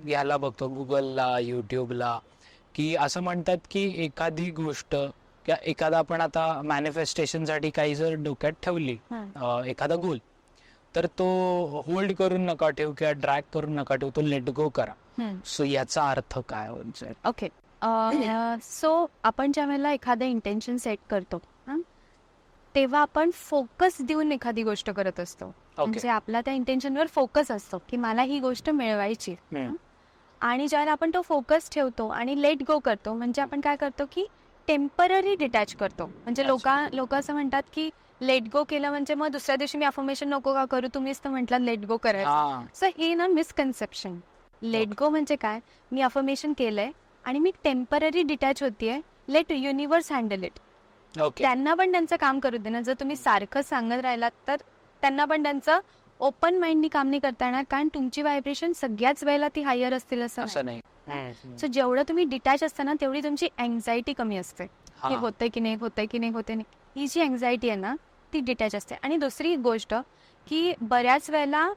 याला बघतो गुगलला, युट्यूबला, की असं म्हणतात की एखादी गोष्ट किंवा एखादा आपण आता मॅनिफेस्टेशनसाठी काही जर डोक्यात ठेवली एखादा गोल, तर तो होल्ड करून नका ठेवू किंवा ड्रॅग करून नका ठेवू, तो लेट गो करा. सो याचा अर्थ काय होईल? ओके. सो आपण ज्या वेळेला एखादं इंटेन्शन सेट करतो तेव्हा आपण फोकस देऊन एखादी गोष्ट करत असतो. म्हणजे आपला त्या इंटेन्शनवर फोकस असतो की मला ही गोष्ट मिळवायची. आणि ज्यावेळेला आपण तो फोकस ठेवतो आणि लेट गो करतो, म्हणजे आपण काय करतो की टेम्पररी डिटॅच करतो. म्हणजे लोक असं म्हणतात की लेट गो केलं म्हणजे मग दुसऱ्या दिवशी मी अफर्मेशन नको का करू, तुम्हीच तर म्हटलं लेट गो करायचं. सो हे ना मिसकन्सेप्शन. लेट गो म्हणजे काय, मी अफर्मेशन केलंय आणि मी टेम्पररी डिटॅच होतीये, लेट युनिव्हर्स हँडल इट. त्यांना पण त्यांचं काम करू दे ना. जर तुम्ही सारखं सांगत राहिलात तर त्यांना पण त्यांचं ओपन माइंडनी काम नाही करता येणार, कारण तुमची व्हायब्रेशन सगळ्याच वेळेला ती हायर असतील असं नाही. सो जेवढं तुम्ही डिटॅच असताना तेवढी तुमची अँझायटी कमी असते की होतंय की नाही, होतंय की नाही, होते नाही. ही जी अँझायटी आहे ना ती डिटॅच असते. आणि दुसरी गोष्ट की बऱ्याच वेळेला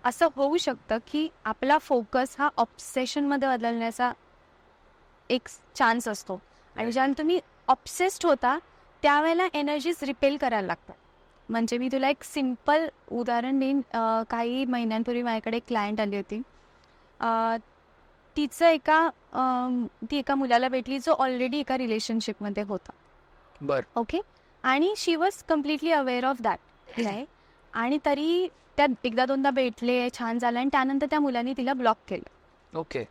असं होऊ शकतं की आपला फोकस हा ऑब्सेशन मध्ये बदलण्याचा एक चान्स असतो. आणि ज्यावेळेला तुम्ही ऑब्सेस्ड होता त्यावेळेला एनर्जीज रिपेल करायला लागतात. म्हणजे मी तुला एक सिम्पल उदाहरण देईन. काही महिन्यांपूर्वी माझ्याकडे एक क्लायंट आली होती. ती एका मुलाला भेटली जो ऑलरेडी एका रिलेशनशिपमध्ये होता. ओके. आणि she was completely aware of that. आणि तरी त्या एकदा दोनदा भेटले, छान झालं आणि त्यानंतर त्या मुलाने तिला ब्लॉक केलं. ओके.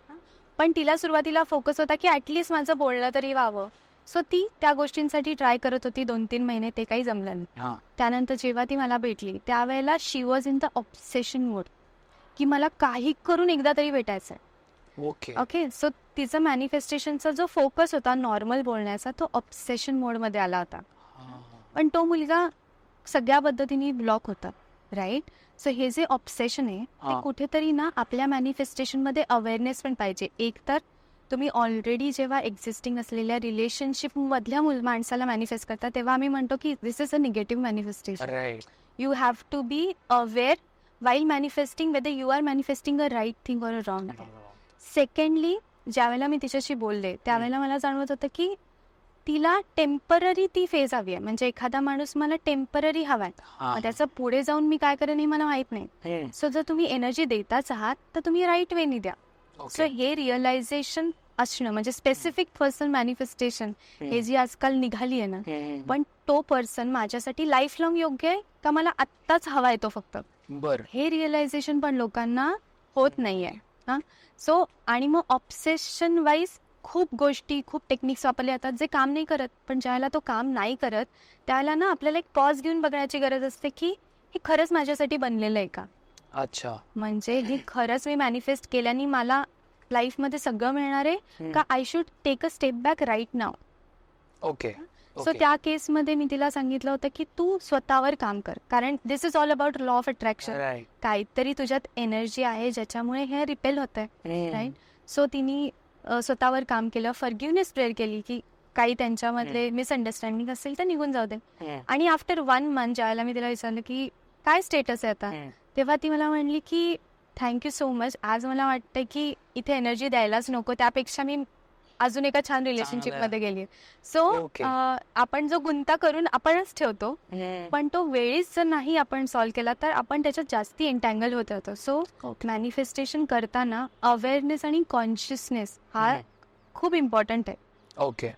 पण तिला सुरुवातीला फोकस होता की ॲटलिस्ट माझं बोलणं तरी व्हावं. सो ती त्या गोष्टींसाठी ट्राय करत होती 2-3 महिने, ते काही जमलं नाही. त्यानंतर जेव्हा ती मला भेटली त्यावेळेला शी वॉज इन द ऑब्सेशन मोड की मला काही करून एकदा तरी भेटायचं आहे. ओके. सो तिचं मॅनिफेस्टेशनचा जो फोकस होता नॉर्मल बोलण्याचा तो ऑब्सेशन मोडमध्ये आला होता. पण तो मुलगा सगळ्या पद्धतीने ब्लॉक होता. राईट. सो हे जे ऑब्सेशन आहे ते कुठेतरी ना आपल्या मॅनिफेस्टेशनमध्ये अवेअरनेस पण पाहिजे. एक तर तुम्ही ऑलरेडी जेव्हा एक्झिस्टिंग असलेल्या रिलेशनशिप मधल्या माणसाला मॅनिफेस्ट करता तेव्हा आम्ही म्हणतो की this is a negative manifestation. You have to be aware while manifesting whether you are manifesting a right thing or a wrong. Secondly, ज्यावेळेला मी तिच्याशी बोलले त्यावेळेला मला जाणवत होतं की तिला टेम्पररी ती फेज हवी आहे. म्हणजे एखादा माणूस मला टेम्पररी हवाय, त्याचं पुढे जाऊन मी काय करेन हे मला माहित नाही. सो जर तुम्ही एनर्जी देताच आहात तर तुम्ही राईट वेनी द्या. सो हे रिअलायझेशन असणं म्हणजे स्पेसिफिक पर्सन मॅनिफेस्टेशन हे जी आजकाल निघाली आहे ना, पण तो पर्सन माझ्यासाठी लाईफ लॉंग योग्य आहे का मला आत्ताच हवा येतो फक्त, हे रिअलायझेशन पण लोकांना होत नाहीये. सो आणि मग ऑब्सेशन वाईज खूप गोष्टी, खूप टेक्निक्स वापरले जातात जे काम नाही करत. पण ज्यावेळेला तो काम नाही करत त्यावेळेला ना आपल्याला एक पॉज घेऊन बघण्याची गरज असते की हे खरंच माझ्यासाठी बनलेलं आहे का. अच्छा. म्हणजे हे खरंच मी मॅनिफेस्ट केल्याने मला लाईफमध्ये सगळं मिळणार आहे का I should take a step back right now. Okay. So त्या केसमध्ये मी तिला सांगितलं होतं की तू स्वतःवर काम कर, कारण this is all about law of attraction. काहीतरी तुझ्यात एनर्जी आहे ज्याच्यामुळे हे रिपेल होत आहे. राईट. सो तिने स्वतःवर काम केलं, फॉरगिव्हनेस प्रेयर केली की काही त्यांच्यामधले मिसअंडरस्टँडिंग असेल तर निघून जाऊ दे. आणि आफ्टर 1 मंथ ज्यावेळेला मी तिला विचारलं की काय स्टेटस आहे आता, तेव्हा ती मला म्हणली की थँक्यू सो मच, आज मला वाटतं की इथे एनर्जी द्यायलाच नको, त्यापेक्षा मी अजून एका छान रिलेशनशिप मध्ये गेली. सो आपण जो गुंता करून आपणच ठेवतो, पण तो वेळीच जर नाही आपण सॉल्व्ह केला तर आपण त्याच्यात जास्ती एंटँगल होत राहतो. सो मॅनिफेस्टेशन करताना अवेअरनेस आणि कॉन्शियसनेस हा खूप इम्पॉर्टंट आहे. ओके.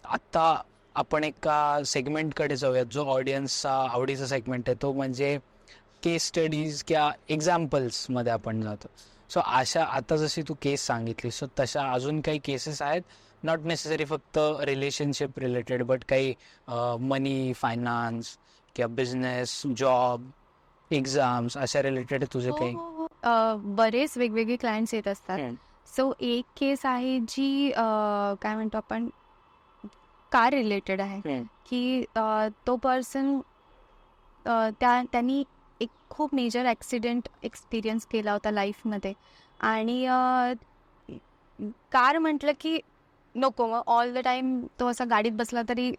आता आपण एका सेगमेंटकडे जाऊयात जो ऑडियन्सचा आवडीचा सेगमेंट आहे, तो म्हणजे केस स्टडीज किंवा एक्झाम्पल्स मध्ये आपण जातो. सो अशा आता जशी तू केस सांगितली, सो तशा अजून काही केसेस आहेत, नॉट नेसेसरी फक्त रिलेशनशिप रिलेटेड, बट काही मनी, फायनान्स किंवा बिझनेस, जॉब, एक्झाम्स अशा रिलेटेड तुझे काही? बरेच वेगवेगळे क्लायंट्स येत असतात. सो एक केस आहे जी काय म्हणतो आपण, कार रिलेटेड आहे, की तो पर्सन त्यांनी एक खूप मेजर ॲक्सिडेंट एक्सपिरियन्स केला होता लाईफमध्ये. आणि कार म्हटलं की नको, मग ऑल द टाइम तो असा गाडीत बसला तरी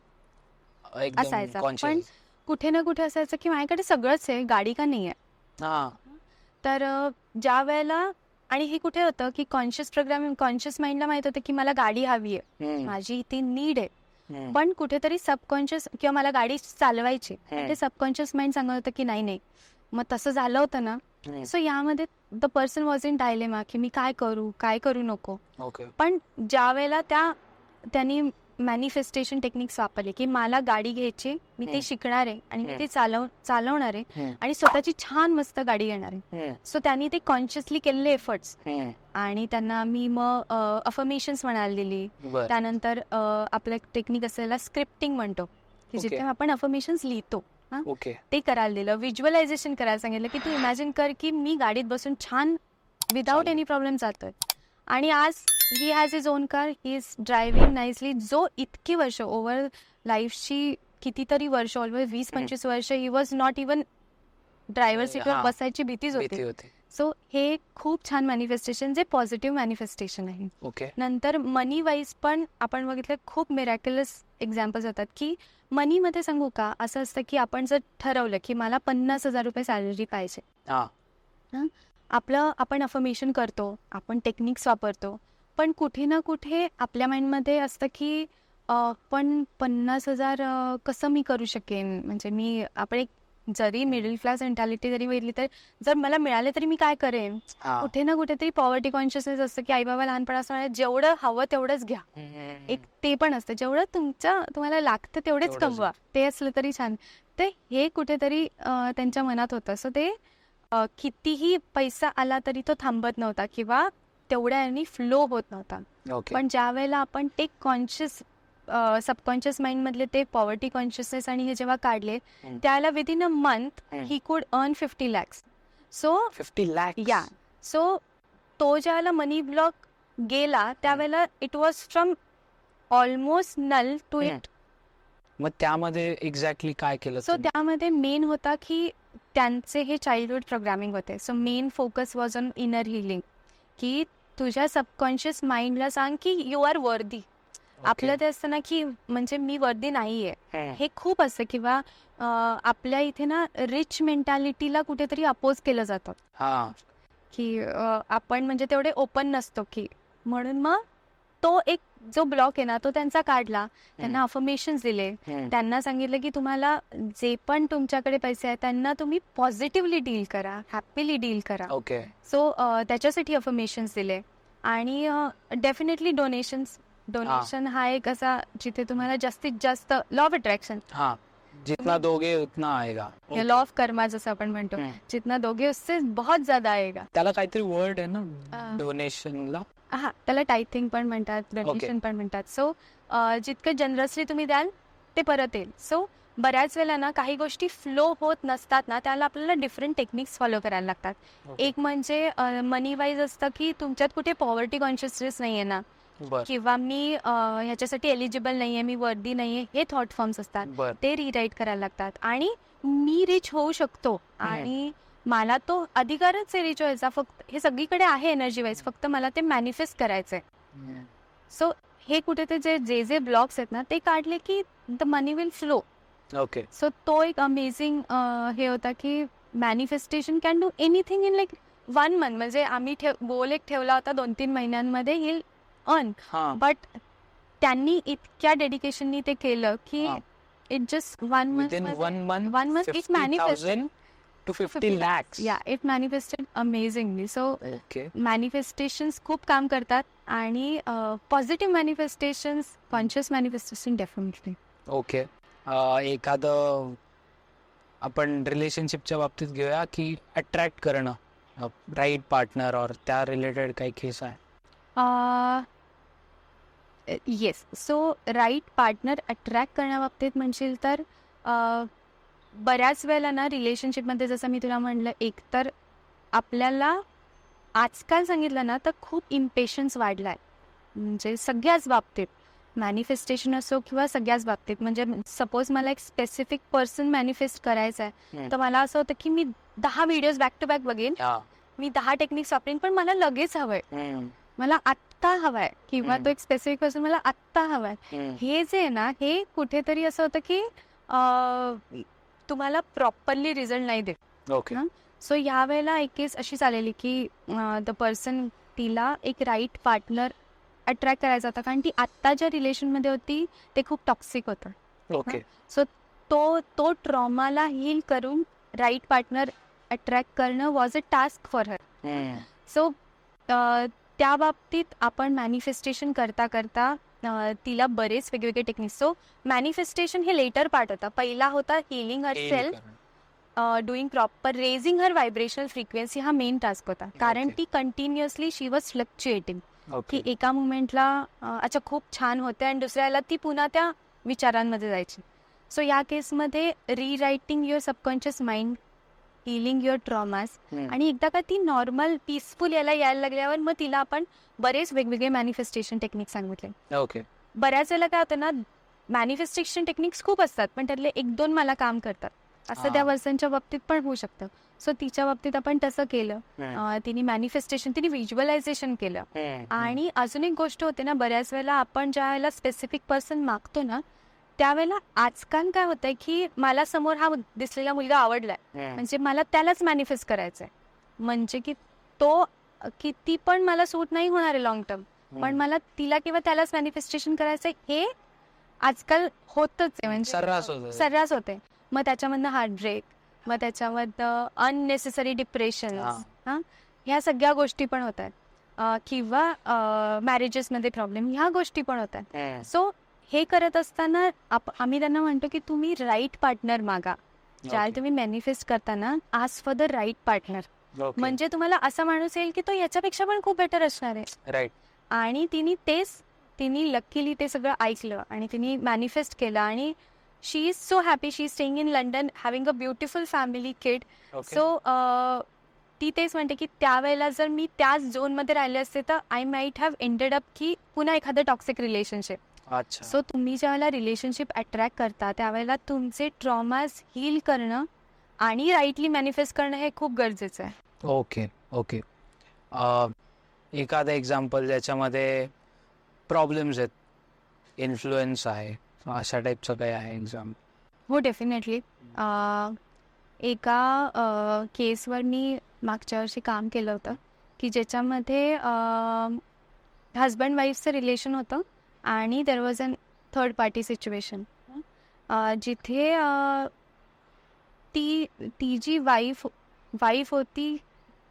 असायचा. पण कुठे ना कुठे असायचं की माझ्याकडे सगळंच आहे, गाडी का नाही आहे. तर ज्या वेळेला, आणि हे कुठे होतं की कॉन्शियस प्रोग्रामिंग, कॉन्शियस माइंडला माहित होतं की मला गाडी हवी आहे, माझी ती नीड आहे, पण कुठेतरी सबकॉन्शियस किंवा मला गाडी चालवायची, ते सबकॉन्शियस माइंड सांगत होतं की नाही. मग तसं झालं होतं ना. सो यामध्ये the person was in dilemma की मी काय करू नको. पण ज्या वेळेला त्यांनी मॅनिफेस्टेशन टेक्निक्स वापरले की मला गाडी घ्यायची, मी ते शिकणार आहे आणि मी ते चालवणार आहे आणि स्वतःची छान मस्त गाडी घेणार आहे. सो त्यांनी ते कॉन्शियसली केलेले एफर्ट्स, आणि त्यांना मी मग अफर्मेशन्स म्हणायला दिली. त्यानंतर आपलं टेक्निक असलेला स्क्रिप्टिंग म्हणतो, की जिथे आपण अफर्मेशन्स लिहितो, ते करायला दिलं. व्हिज्युअलायझेशन करायला सांगितलं की तू इमॅजिन कर की मी गाडीत बसून छान विदाउट एनी प्रॉब्लेम जातोय, आणि आज he has is on car, he is driving nicely. जो इतकी वर्ष, ओव्हर लाईफची कितीतरी वर्ष, ऑलमोस्ट 20-25 वर्ष, he was not even driver सीटवर बसायची भीतीच होती. सो हे खूप छान मॅनिफेस्टेशन, जे पॉझिटिव्ह मॅनिफेस्टेशन आहे. नंतर मनी वाईज पण आपण बघितलं खूप मिरॅक्युलस एक्झाम्पल्स होतात, की मनीमध्ये सांगू का, असं असतं की आपण जर ठरवलं की मला 50,000 रुपये सॅलरी पाहिजे, आपण अफर्मेशन करतो, आपण टेक्निक्स वापरतो, पण कुठे ना कुठे आपल्या माइंडमध्ये असतं की पण 50,000 कसं मी करू शकेन, म्हणजे आपण एक जरी मिडल क्लास मेंटॅलिटी जरी बघितली तर जर मला मिळाले तरी मी काय करेन. कुठे ना कुठेतरी पॉवर्टी कॉन्शियसनेस असतं की आई बाबा लहानपणापासून जेवढं हवं तेवढंच घ्या, एक ते पण असतं, जेवढं तुम्हाला लागतं तेवढेच कमवा, ते असलं तरी छान. ते हे कुठेतरी त्यांच्या मनात होतं. सो ते कितीही पैसा आला तरी तो थांबत नव्हता किंवा तेवढ्याने फ्लो होत नव्हता. पण ज्या वेळेला आपण ते कॉन्शियस सबकॉन्शियस माइंड मधले ते पॉवर्टी कॉन्शियसनेस आणि हे जेव्हा काढले, त्याला within a month he could earn 50 lakhs. So 50 lakhs, yeah. So तो ज्यावेळेला मनी ब्लॉक गेला त्यावेळेला it was from almost null to it. मग त्यामध्ये एक्झॅक्टली काय केलं? सो त्यामध्ये मेन होता की त्यांचे हे चाइल्डहुड प्रोग्रामिंग होते. So main focus was on inner healing, की तुझ्या सबकॉन्शियस माइंडला सांग की यू आर वर्दी. आपलं ते असतं ना की म्हणजे मी वर्दी नाहीये, हे खूप असतं. किंवा आपल्या इथे ना रिच मेंटॅलिटीला कुठेतरी अपोज केलं जातं, की आपण म्हणजे तेवढे ओपन नसतो, की म्हणून मग तो एक जो ब्लॉक आहे ना तो त्यांचा काढला. त्यांना अफर्मेशन्स दिले, त्यांना सांगितलं की तुम्हाला जे पण तुमच्याकडे पैसे आहेत त्यांना तुम्ही पॉझिटिव्हली डील करा, हॅपीली डील करा. सो त्याच्यासाठी अफर्मेशन्स दिले. आणि डेफिनेटली डोनेशन हा एक असा जिथे तुम्हाला जास्तीत जास्त लॉ ऑफ अट्रॅक्शन, जितना दोगे उतना आएगा, लॉ ऑफ कर्मा जसं आपण म्हणतो, जितना दोगे उससे बहुत ज्यादा आएगा. त्याला काहीतरी वर्ड आहे ना डोनेशनला? त्याला टायथिंग पण म्हणतात, डोनेशन पण म्हणतात. सो जितकं जनरसली तुम्ही द्याल ते परत येईल. सो बऱ्याच वेळेला ना काही गोष्टी फ्लो होत नसतात ना, त्याला आपल्याला डिफरंट टेक्निक्स फॉलो करायला लागतात. एक म्हणजे मनी वाईज असतं की तुमच्यात कुठे पॉवर्टी कॉन्शियसनेस नाहीये ना, किंवा मी ह्याच्यासाठी एलिजिबल नाहीये, मी वर्दी नाहीये, हे थॉट फॉर्म्स असतात, ते रिराईट करायला लागतात. आणि मी रिच होऊ शकतो आणि मला तो अधिकारच आहे रिच व्हायचा, फक्त हे सगळीकडे आहे एनर्जी वाईज, फक्त मला ते मॅनिफेस्ट करायचंय. सो हे कुठे ते जे ब्लॉक्स आहेत ना ते काढले की the money will flow. So तो एक अमेझिंग हे होता की manifestation can do anything in like 1 month. म्हणजे आम्ही गोल एक ठेवला होता 2-3 महिन्यांमध्ये येईल अर्न, बट त्यांनी इतक्या डेडिकेशननी ते केलं की it just 1 month it manifested to 50 lakhs. Yeah, it manifested amazingly. So manifestations खूप काम करतात आणि positive manifestations, conscious manifestation definitely. Okay. एखादं आपण रिलेशनशिपच्या बाबतीत घेऊया की अट्रॅक्ट करणं, राईट पार्टनर और त्या रिलेटेड काही केस आहे? Yes. So right partner attract करण्याबाबतीत म्हणशील तर बऱ्याच वेळेला ना रिलेशनशिपमध्ये जसं मी तुला म्हणलं, एक तर आपल्याला आजकाल सांगितलं ना तर खूप इम्पेशन्स वाढला आहे. म्हणजे सगळ्याच बाबतीत, मॅनिफेस्टेशन असो किंवा सगळ्याच बाबतीत. म्हणजे सपोज मला एक स्पेसिफिक पर्सन मॅनिफेस्ट करायचं आहे, तर मला असं होतं की मी 10 व्हिडिओज बॅक टू बॅक बघेन, मी 10 टेक्निक्स वापरेन, पण मला लगेच हवंय, मला आत्ता हवाय, किंवा तो एक स्पेसिफिक पर्सन मला आत्ता हवाय. हे जे आहे ना, हे कुठेतरी असं होतं की तुम्हाला प्रॉपरली रिझल्ट नाही देत. ओके. सो यावेळेला एक केस अशी झालेली की द पर्सन, तिला एक राईट पार्टनर अट्रॅक्ट करायचा होता, कारण ती आत्ता ज्या रिलेशनमध्ये होती ते खूप टॉक्सिक होतं. ओके. सो तो ट्रॉमाला हील करून राईट पार्टनर अट्रॅक्ट करणं was a task for her. So त्या बाबतीत आपण मॅनिफेस्टेशन करता करता तिला बरेच वेगवेगळे टेक्निक्स. सो मॅनिफेस्टेशन हे लेटर पार्ट होता. पहिला होता healing herself, doing proper, raising her vibrational frequency, हा मेन टास्क होता. कारण ती कंटिन्युअसली शी वॉज फ्लक्च्युएटिंग, की एका मुमेंटला अच्छा खूप छान होते आणि दुसऱ्याला ती पुन्हा त्या विचारांमध्ये जायची. सो या केसमध्ये rewriting your subconscious mind, healing your traumas, आणि एकदा का ती नॉर्मल पीसफुल यायला लागल्यावर मग तिला आपण बरेच वेगवेगळे मॅनिफेस्टेशन टेक्निक सांगितले. ओके. बऱ्याच वेळेला काय होतं ना, मॅनिफेस्टेशन टेक्निक्स खूप असतात, पण त्यातले 1-2 मला काम करतात, असं त्या पर्सनच्या बाबतीत पण होऊ शकतं. सो तिच्या बाबतीत आपण तसं केलं. तिने मॅनिफेस्टेशन, तिने व्हिज्युअलायझेशन केलं. आणि अजून एक गोष्ट होते ना, बऱ्याच वेळेला आपण ज्या वेळेला स्पेसिफिक पर्सन मागतो ना, त्यावेळेला आजकाल काय होतंय की मला समोर हा दिसलेला मुलगा आवडलाय, म्हणजे मला त्यालाच मॅनिफेस्ट करायचंय, म्हणजे की तो किती पण मला सूट नाही होणार आहे लॉंग टर्म, पण मला तिला किंवा त्यालाच मॅनिफेस्टेशन करायचंय, हे आजकाल होतच आहे, म्हणजे सर्रास होते. मग त्याच्यामधनं हार्टब्रेक, मग त्याच्यामधनं अननेसेसरी डिप्रेशन, ह्या सगळ्या गोष्टी पण होत आहेत, किंवा मॅरेजेसमध्ये प्रॉब्लेम, ह्या गोष्टी पण होत आहेत. सो हे करत असताना आम्ही त्यांना म्हणतो की तुम्ही राईट पार्टनर मागा. ज्यावेळेला तुम्ही मॅनिफेस्ट करताना, ask for the right partner. म्हणजे तुम्हाला असा माणूस येईल की तो याच्यापेक्षा पण खूप बेटर असणार आहे. राईट. आणि तिने लकीली ते सगळं ऐकलं आणि तिने मॅनिफेस्ट केलं, आणि she is so happy. She is staying in London, having a beautiful family, kid. So ती तेच म्हणते की त्यावेळेला जर मी त्याच झोनमध्ये राहिले असते तर I might have ended up की पुन्हा एखादं टॉक्सिक रिलेशनशिप. सो तुम्ही ज्यावेळेला रिलेशनशिप अट्रॅक्ट करता त्यावेळेला तुमचे ट्रॉमास हील करणं आणि राईटली मॅनिफेस्ट करणं हे खूप गरजेचं आहे. ओके. ओके. एखादं एक्झाम्पल ज्याच्यामध्ये प्रॉब्लेम्स आहेत, इन्फ्लुएन्स आहे, अशा टाईपचं काही आहे एक्झाम्पल? हो, डेफिनेटली. एका केसवर मी मागच्या वर्षी काम केलं होतं की ज्याच्यामध्ये हजबंड वाईफचं रिलेशन होतं आणि there was a third party situation, जिथे ती जी वाईफ होती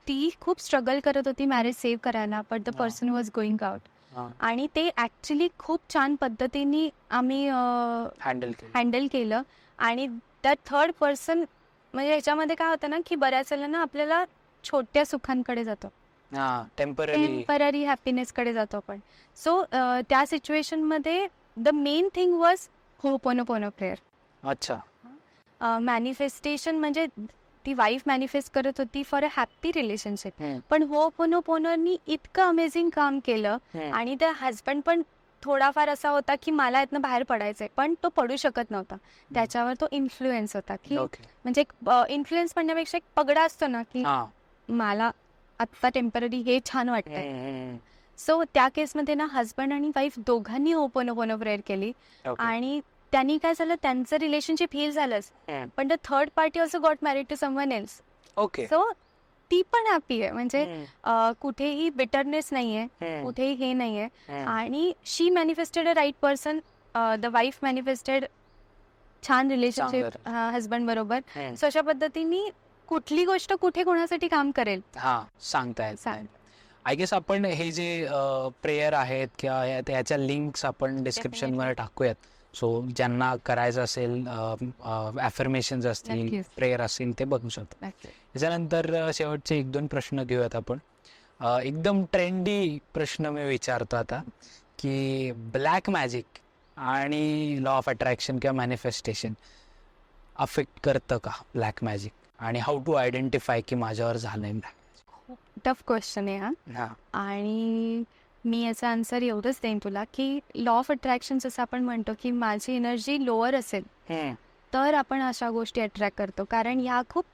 ती खूप स्ट्रगल करत होती मॅरेज सेव्ह करायला, but the person was going out. आणि ते ॲक्च्युली खूप छान पद्धतीने आम्ही हँडल केलं. आणि त्या थर्ड पर्सन, म्हणजे ह्याच्यामध्ये काय होतं ना की बऱ्याच वेळेला ना आपल्याला छोट्या सुखांकडे जातो, टेम्पररी हॅपीनेसकडे जातो आपण. सो त्या सिच्युएशनमध्ये the main thing was ho'oponopono prayer. अच्छा. मॅनिफेस्टेशन म्हणजे ती वाईफ मॅनिफेस्ट करत होती फॉर अ हॅपी रिलेशनशिप, पण होपोनोपोनोनी इतकं अमेझिंग काम केलं आणि त्या हजबंड पण थोडाफार असा होता की मला यातनं बाहेर पडायचंय, पण तो पडू शकत नव्हता. त्याच्यावर तो इन्फ्लुएन्स होता की म्हणजे इन्फ्लुएन्स म्हणण्यापेक्षा एक पगडा असतो ना की मला आत्ता टेम्पररी हे छान वाटतंय. सो त्या केसमध्ये ना हजबंड आणि वाईफ दोघांनी होपोनोपोनो प्रेयर केली आणि त्यांनी काय झालं, त्यांचं रिलेशनशिप हील झालंच, पण the third party also got married to someone else. Okay. So ती पण हॅपी आहे, म्हणजे कुठेही बिटरनेस नाहीये, कुठेही हे नाहीये. आणि she manifested a right person, the wife manifested छान रिलेशनशिप हजबंड बरोबर. सो अशा पद्धतीने कुठली गोष्ट कुठे कोणासाठी काम करेल सांगता येत. आय गेस आपण हे जे प्रेयर आहेत किंवा याच्या लिंक्स आपण डिस्क्रिप्शन मध्ये टाकूयात, सो ज्यांना करायचं असेल, ॲफर्मेशन्स असतील, नक्कीच. प्रेयर असतील, ते बघू शकतात. त्याच्यानंतर शेवटचे 1-2 प्रश्न घेऊयात आपण. एकदम ट्रेंडी प्रश्न मी विचारतो आता, की ब्लॅक मॅजिक आणि लॉ ऑफ अट्रॅक्शन किंवा मॅनिफेस्टेशन अफेक्ट करतं का ब्लॅक मॅजिक, आणि हाऊ टू आयडेंटिफाय की माझ्यावर झालंय ब्लॅक? टफ क्वेश्चन आहे हा. हां. आणि मी याचा आन्सर एवढंच देईन तुला, की लॉ ऑफ अट्रॅक्शन जसं आपण म्हणतो की माझी एनर्जी लोअर असेल तर आपण अशा गोष्टी अट्रॅक्ट करतो. कारण ह्या खूप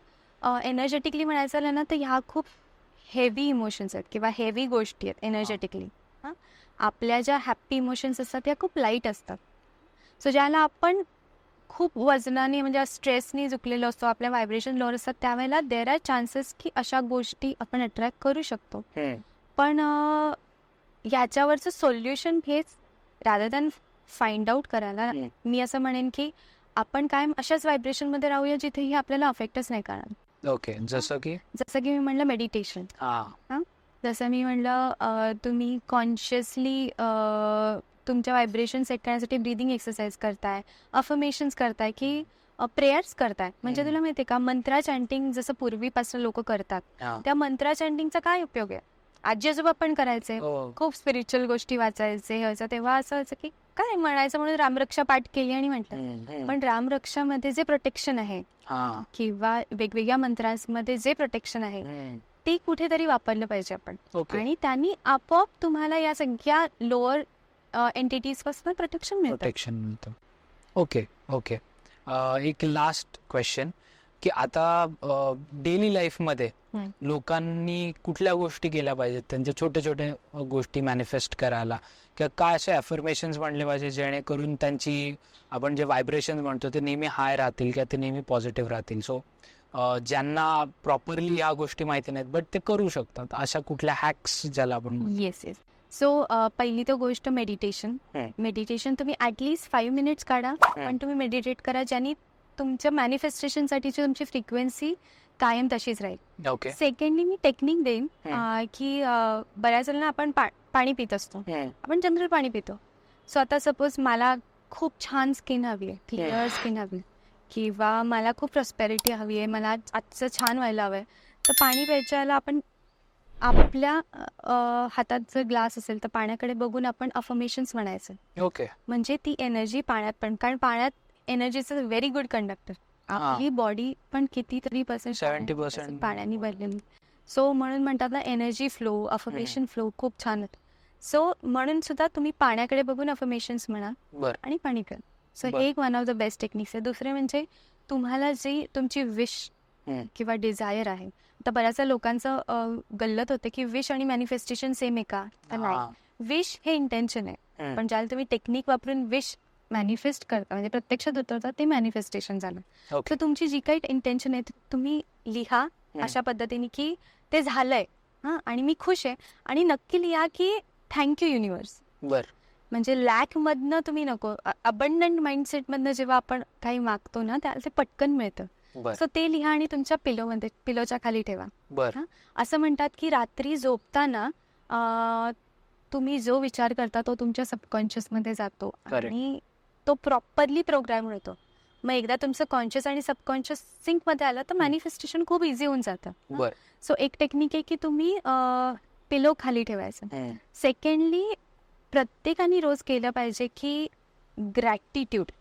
एनर्जेटिकली म्हणायचं झालं ना, तर ह्या खूप हेवी इमोशन्स आहेत किंवा हेवी गोष्टी आहेत एनर्जेटिकली. हां, आपल्या ज्या हॅप्पी इमोशन्स असतात त्या खूप लाईट असतात. सो ज्याला आपण खूप वजनाने म्हणजे स्ट्रेसनी झुकलेलो असतो, आपल्या व्हायब्रेशन लोअर असतात, त्यावेळेला देर आर चान्सेस की अशा गोष्टी आपण अट्रॅक्ट करू शकतो. पण याच्यावरचं सोल्युशन हेच, रादर दॅन फाइंड आउट करायला, मी असं म्हणेन की आपण कायम अशाच व्हायब्रेशनमध्ये राहूया जिथेही आपल्याला अफेक्टच नाही करणार. ओके. जसं की मी म्हणलं मेडिटेशन. जसं मी म्हणलं तुम्ही कॉन्शियसली तुमच्या व्हायब्रेशन सेट करण्यासाठी ब्रीदिंग एक्सरसाइज करताय, अफर्मेशन्स करताय, की प्रेयर्स करताय. म्हणजे तुला माहिती आहे का, मंत्रा चॅन्टिंग जसं पूर्वीपासून लोक करतात, त्या मंत्रा चॅन्टिंगचा काय उपयोग आहे? आजी आजोबा पण करायचे, खूप स्पिरिच्युअल गोष्टी वाचायचे, तेव्हा असं व्हायचं की काय म्हणायचं म्हणून रामरक्षा पाठ केली आणि म्हटलं. पण रामरक्षामध्ये जे प्रोटेक्शन आहे किंवा वेगवेगळ्या मंत्रांमध्ये जे प्रोटेक्शन आहे ते कुठेतरी वापरलं पाहिजे आपण. आणि त्यांनी आपोआप तुम्हाला या सगळ्या लोअर एंटिटीज पासून प्रोटेक्शन मिळतं. ओके. एक लास्ट क्वेश्चन, की आता डेली लाईफमध्ये लोकांनी कुठल्या गोष्टी केल्या पाहिजेत त्यांच्या छोट्या छोट्या गोष्टी मॅनिफेस्ट करायला, किंवा काय असे अफर्मेशन्स म्हणले पाहिजे जेणेकरून त्यांची, आपण जे व्हायब्रेशन म्हणतो ते नेहमी हाय राहतील किंवा ते नेहमी पॉझिटिव्ह राहतील? सो ज्यांना प्रॉपरली या गोष्टी माहिती नाहीत बट ते करू शकतात, अशा कुठल्या हॅक्स ज्याला आपण? येस. सो पहिली तर गोष्ट मेडिटेशन तुम्ही ॲटलिस्ट 5 मिनिट्स काढा, पण तुम्ही मेडिटेट करा, ज्याने तुमच्या मॅनिफेस्टेशनसाठीची तुमची फ्रिक्वेन्सी कायम तशीच राहील. ओके. सेकंडली मी टेक्निक देईन की बऱ्याच जणांना आपण पाणी पित असतो, आपण जनरल पाणी पितो. सो आता सपोज मला खूप छान स्किन हवी आहे, क्लिअर स्किन हवी, किंवा मला खूप प्रॉस्पेरिटी हवी आहे, मला आजचं छान व्हायला हवं आहे, तर पाणी प्यायच्या वेळेला आपण आपल्या हातात जर ग्लास असेल तर पाण्याकडे बघून आपण अफर्मेशन्स म्हणायचं. ओके. म्हणजे ती एनर्जी पाण्यात पण, कारण पाण्यात एनर्जीचं व्हेरी गुड कंडक्टर. आपली बॉडी पण कितीतरी 70% पाण्याने भरलेली. सो म्हणून म्हणतात ना, एनर्जी फ्लो, अफर्मेशन फ्लो खूप छान होतं. सो म्हणून सुद्धा तुम्ही पाण्याकडे बघून अफर्मेशन्स म्हणा आणि पाणी प्या. सो हे एक one of the best techniques आहे. दुसरे म्हणजे तुम्हाला जी तुमची विश किंवा डिझायर आहे, तर बऱ्याचशा लोकांचं गल्लत होते की विश आणि मॅनिफेस्टेशन सेम आहे का? तर नाही. विश हे इंटेन्शन आहे, पण ज्याला तुम्ही टेक्निक वापरून विश मॅनिफेस्ट करता, म्हणजे प्रत्यक्षात उतरता, ते मॅनिफेस्टेशन झालं. तर तुमची जी काही इंटेन्शन आहे तुम्ही लिहा अशा पद्धतीने की ते झालंय आणि मी खुश आहे, आणि नक्की लिहा की थँक्यू युनिव्हर्स. म्हणजे लॅक मधनं तुम्ही नको, अबंडंट माइंडसेट मधनं जेव्हा आपण काही मागतो ना, त्याला ते पटकन मिळतं. सो ते लिहा आणि तुमच्या पिलोच्या खाली ठेवा. असं म्हणतात की रात्री झोपताना तुम्ही जो विचार करता तो तुमच्या सबकॉन्शियस मध्ये जातो आणि तो प्रॉपरली प्रोग्राम होतो. मग एकदा तुमचं कॉन्शियस आणि सबकॉन्शियस सिंक मध्ये आलं तर मॅनिफेस्टेशन खूप इझी होऊन जातं. सो एक टेक्निक आहे की तुम्ही पिलो खाली ठेवायचं. सेकंडली प्रत्येकाने रोज केलं पाहिजे की ग्रॅटिट्यूड,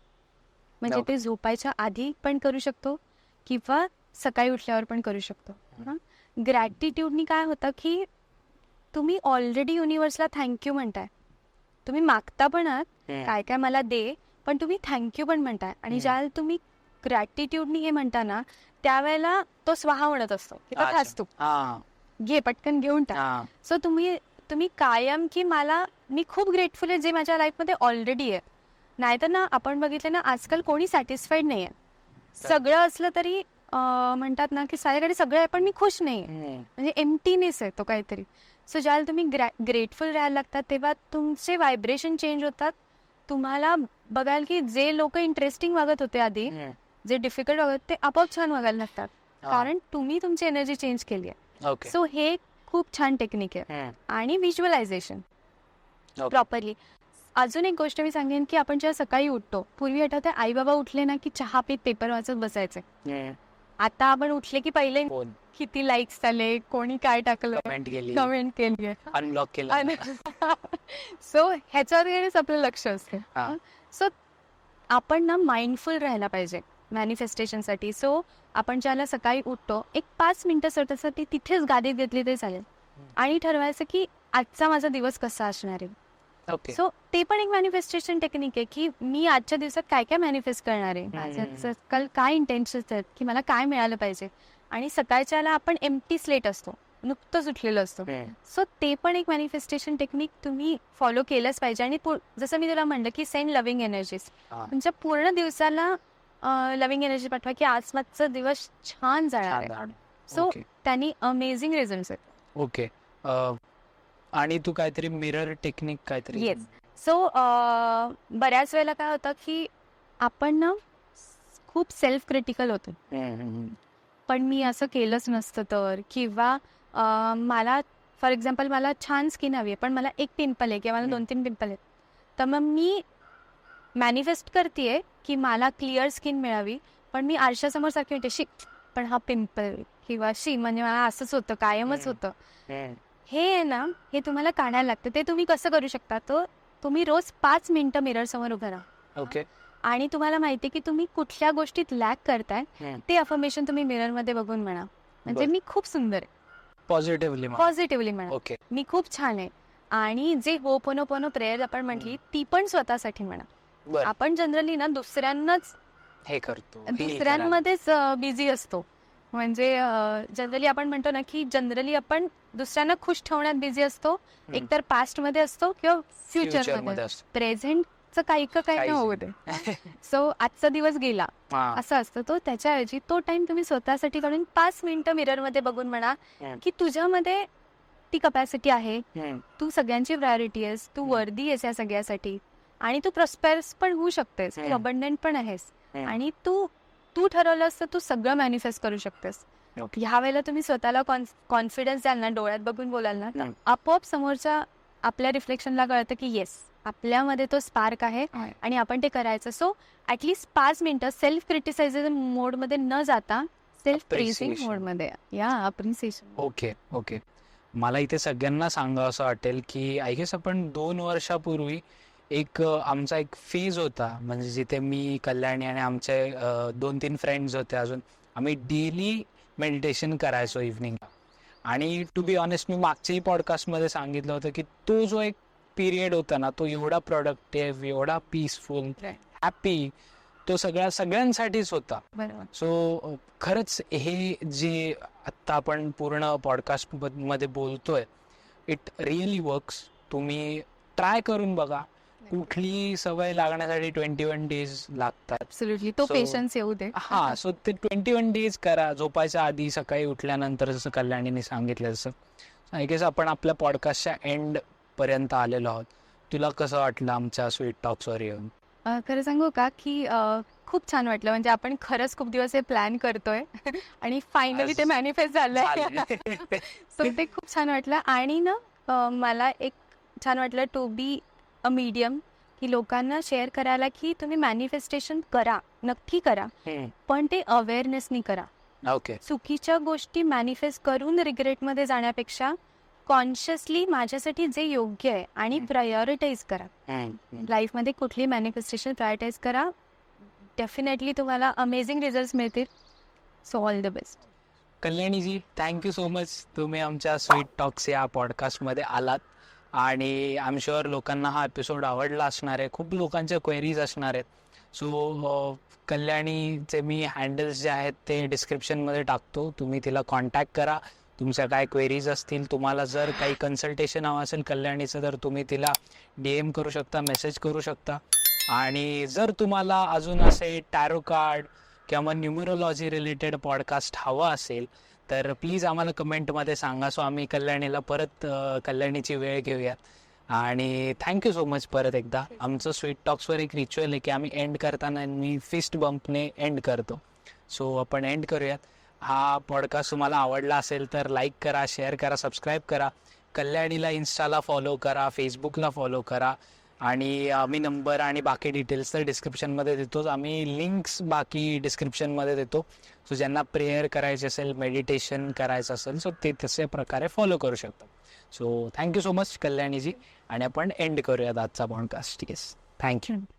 म्हणजे ते झोपायच्या आधी पण करू शकतो किंवा सकाळी उठल्यावर पण करू शकतो. ग्रॅटिट्यूडनी काय होतं की तुम्ही ऑलरेडी युनिव्हर्सला थँक्यू म्हणताय, तुम्ही मागता पण आहात काय काय मला दे, पण तुम्ही थँक्यू पण म्हणताय. आणि ज्याला तुम्ही ग्रॅटिट्यूडनी हे म्हणता ना, त्यावेळेला तो स्वाहा म्हणत असतो की तू घे, पटकन घेऊन टाक. सो तुम्ही कायम की मी खूप ग्रेटफुल आहे जे माझ्या लाईफमध्ये ऑलरेडी आहे. नाहीतर ना, आपण बघितलं ना, आजकाल कोणी सॅटिस्फाईड नाही आहे. सगळं असलं तरी म्हणतात ना की साऱ्याकडे सगळं आहे पण मी खुश नाही, म्हणजे एम्प्टीनेस आहे तो काहीतरी. सो ज्याला तुम्ही ग्रेटफुल राहायला लागतात तेव्हा तुमचे व्हायब्रेशन चेंज होतात. तुम्हाला बघाल की जे लोक इंटरेस्टिंग वागत होते आधी, जे डिफिकल्ट वागत, ते आपोआप छान वागायला लागतात, कारण तुम्ही तुमची एनर्जी चेंज केली आहे. सो हे खूप छान टेक्निक आहे. आणि व्हिज्युअलायझेशन प्रॉपरली, अजून एक गोष्ट मी सांगेन की आपण जेव्हा सकाळी उठतो, पूर्वी आठवते आई बाबा उठले ना की चहा पीत पेपर वाचत बसायचे. आता आपण उठले की पहिले किती लाईक्स आले, कोणी काय टाकलं, कमेंट केली, अनब्लॉक केलं. सो ह्याच्यावरच आपलं लक्ष असते. सो आपण ना माइंडफुल राहायला पाहिजे मॅनिफेस्टेशनसाठी. सो आपण ज्याला सकाळी उठतो, एक 5 मिनिटं स्वतःसाठी तिथेच गादीत घेतली तरी चालेल आणि ठरवायचं की आजचा माझा दिवस कसा असणार आहे. सो ते पण एक मॅनिफेस्टेशन टेक्निक आहे की मी आजच्या दिवसात काय काय मॅनिफेस्ट करणार आहे, माझं काल काय इंटेन्शन्स आहेत, की मला काय मिळालं पाहिजे. आणि सकाळच्याला आपण एम्प्टी स्लेट असतो, नुकतंच उठलेलं असतो. सो ते पण एक मॅनिफेस्टेशन टेक्निक तुम्ही फॉलो केलंच पाहिजे. आणि जसं मी तुला म्हणलं की सेंड लव्हिंग एनर्जीज, तुमच्या पूर्ण दिवसाला लव्हिंग एनर्जी पाठवा की आज माझा दिवस छान जाणार आहे. सो त्यांनी अमेझिंग रिझल्ट्स आहेत. ओके. आणि तू काहीतरी मिरर टेक्निक काहीतरी. येस. सो बऱ्याच वेळेला काय होतं की आपण ना खूप सेल्फ क्रिटिकल होतो, पण मी असं केलंच नसतं तर, किंवा मला फॉर एक्झाम्पल मला छान स्किन हवी आहे पण मला एक पिंपल आहे किंवा मला 2-3 पिंपल आहेत, तर मग मी मॅनिफेस्ट करतेय की मला क्लिअर स्किन मिळावी, पण मी आरशासमोर सारखी म्हणते शी पण हा पिंपल, किंवा शी म्हणजे मला असंच होतं, कायमच होतं. हे आहे ना, हे तुम्हाला काढायला लागतं. ते तुम्ही कसं करू शकता, तर तुम्ही रोज 5 मिनिटं मिरर समोर उभं राहा. ओके. आणि तुम्हाला माहिती की तुम्ही कुठल्या गोष्टीत लॅक करताय, ते अफर्मेशन तुम्ही मिरर मध्ये बघून म्हणा, म्हणजे मी खूप सुंदर आहे, पॉझिटिव्हली म्हणा, ओके, मी खूप छान आहे. आणि जे होपोनोपोनो प्रेयर आपण म्हटली, ती पण स्वतःसाठी म्हणा. आपण जनरली ना दुसऱ्यांनाच हे करतो, दुसऱ्यांमध्येच बिझी असतो. म्हणजे जनरली आपण म्हणतो ना की जनरली आपण दुसऱ्यांना खुश ठेवण्यात बिझी असतो, एकतर पास्ट मध्ये असतो किंवा फ्युचर मध्ये. प्रेझेंटचं काही नाही होऊ दे. सो आजचा दिवस गेला असं असतं. तो त्याच्याऐवजी तो टाइम तुम्ही स्वतःसाठी काढून 5 मिनिटं मिरर मध्ये बघून म्हणा की तुझ्यामध्ये ती कपॅसिटी आहे, तू सगळ्यांची प्रायोरिटी आहेस, तू वर्दी आहेस या सगळ्यासाठी, आणि तू प्रॉस्पेरस पण होऊ शकतेस, तू अबंडंट पण आहेस, आणि तू ठरवलंस तर तू सगळं मॅनिफेस्ट करू शकतेस. ह्या वेळेला तुम्ही स्वतःला कॉन्फिडन्स द्याल ना, डोळ्यात बघून बोलाल ना, तर आपोआप समोरच्या आपल्या रिफ्लेक्शनला कळतं की येस, आपल्यामध्ये तो स्पार्क आहे आणि आपण ते करायचं. सो ऍटलीस्ट 5 मिनिटं सेल्फ क्रिटिसायझेशन मोडमध्ये न जाता सेल्फ प्रेझिंग मोडमध्ये, या अप्रिसिएशन. ओके. मला इथे सगळ्यांना सांगावं असं वाटेल की आय गेस आपण 2 वर्षापूर्वी आमचा एक फेज होता, म्हणजे जिथे मी, कल्याणी आणि आमचे 2-3 फ्रेंड्स होते अजून, आम्ही डेली मेडिटेशन करायचो इव्हनिंगला. आणि टू बी ऑनेस्ट, मी मागच्याही पॉडकास्टमध्ये सांगितलं होतं की तो जो एक पिरियड होता ना, तो एवढा प्रोडक्टिव्ह, एवढा पीसफुल, हॅपी, तो सगळ्यांसाठीच होता. सो खरंच हे जे आत्ता आपण पूर्ण पॉडकास्ट मध्ये बोलतोय, इट रिअली वर्क्स. तुम्ही ट्राय करून बघा. कुठली सवय लागण्यासाठी 21 डेज लागतात. ऍब्सोल्युटली, तो पेशन्स येऊ दे. सो ते 21 डेज करा. झोपायच्या आधी, सकाळी उठल्यानंतर, जसं कल्याणीने सांगितलं तसं. आय गेस आपण आपल्या पॉडकास्टच्या एंड पर्यंत आलेलो आहोत. तुला कसं वाटलं आमच्या स्वीट टॉक्स वर येऊन? खरं सांगू का की खूप छान वाटलं. म्हणजे आपण खरंच खूप दिवस हे प्लॅन करतोय आणि फायनली ते मॅनिफेस्ट झालंय. सो ते खूप छान वाटलं. आणि ना मला एक छान वाटलं टू बी अ मीडियम, की लोकांना शेअर करायला की तुम्ही मॅनिफेस्टेशन करा, नक्की करा, पण ते अवेअरनेसनी करा. चुकीच्या गोष्टी मॅनिफेस्ट करून रिग्रेटमध्ये जाण्यापेक्षा कॉन्शियसली माझ्यासाठी जे योग्य आहे आणि प्रायोरिटाईज करा. लाईफमध्ये कुठली मॅनिफेस्टेशन प्रायोरिटाईज करा, डेफिनेटली तुम्हाला अमेझिंग रिझल्ट्स मिळतील. So all the best. Kalyaniji, thank you so much. तुम्ही आमच्या स्वीट टॉक्स या पॉडकास्टमध्ये आलात आणि आय एम शुअर लोकांना हा एपिसोड आवडला असणार आहे. खूप लोकांच्या क्वेरीज असणार आहेत. सो कल्याणीचे मी हँडल्स जे आहेत ते डिस्क्रिप्शनमध्ये टाकतो. तुम्ही तिला कॉन्टॅक्ट करा. तुमच्या काय क्वेरीज असतील, तुम्हाला जर काही कन्सल्टेशन हवं असेल कल्याणीचं, तर तुम्ही तिला DM करू शकता, मेसेज करू शकता. आणि जर तुम्हाला अजून असे टॅरो कार्ड किंवा न्यूमरोलॉजी रिलेटेड पॉडकास्ट हवा असेल तर प्लीज आम्हाला कमेंटमध्ये सांगा. सो आम्ही कल्याणीला परत कल्याणीची वेळ घेऊयात. आणि थँक्यू सो मच परत एकदा. आमचं स्वीट टॉक्सवर एक रिच्युअल आहे की आम्ही एंड करताना मी फिस्ट बम्पने एंड करतो. सो आपण एंड करूयात. हा पॉडकास्ट तुम्हाला आवडला असेल तर लाईक करा, शेअर करा, सबस्क्राईब करा. कल्याणीला इन्स्टाला फॉलो करा, फेसबुकला फॉलो करा. आणि आम्ही नंबर आणि बाकी डिटेल्स तर डिस्क्रिप्शनमध्ये देतोच. आम्ही लिंक्स बाकी डिस्क्रिप्शनमध्ये देतो. सो ज्यांना प्रेयर करायचे असेल, मेडिटेशन करायचं असेल, सो ते तसे प्रकारे फॉलो करू शकतात. सो थँक्यू सो मच कल्याणीजी. आणि आपण एंड करूयात आजचा पॉडकास्ट. Yes, thank you.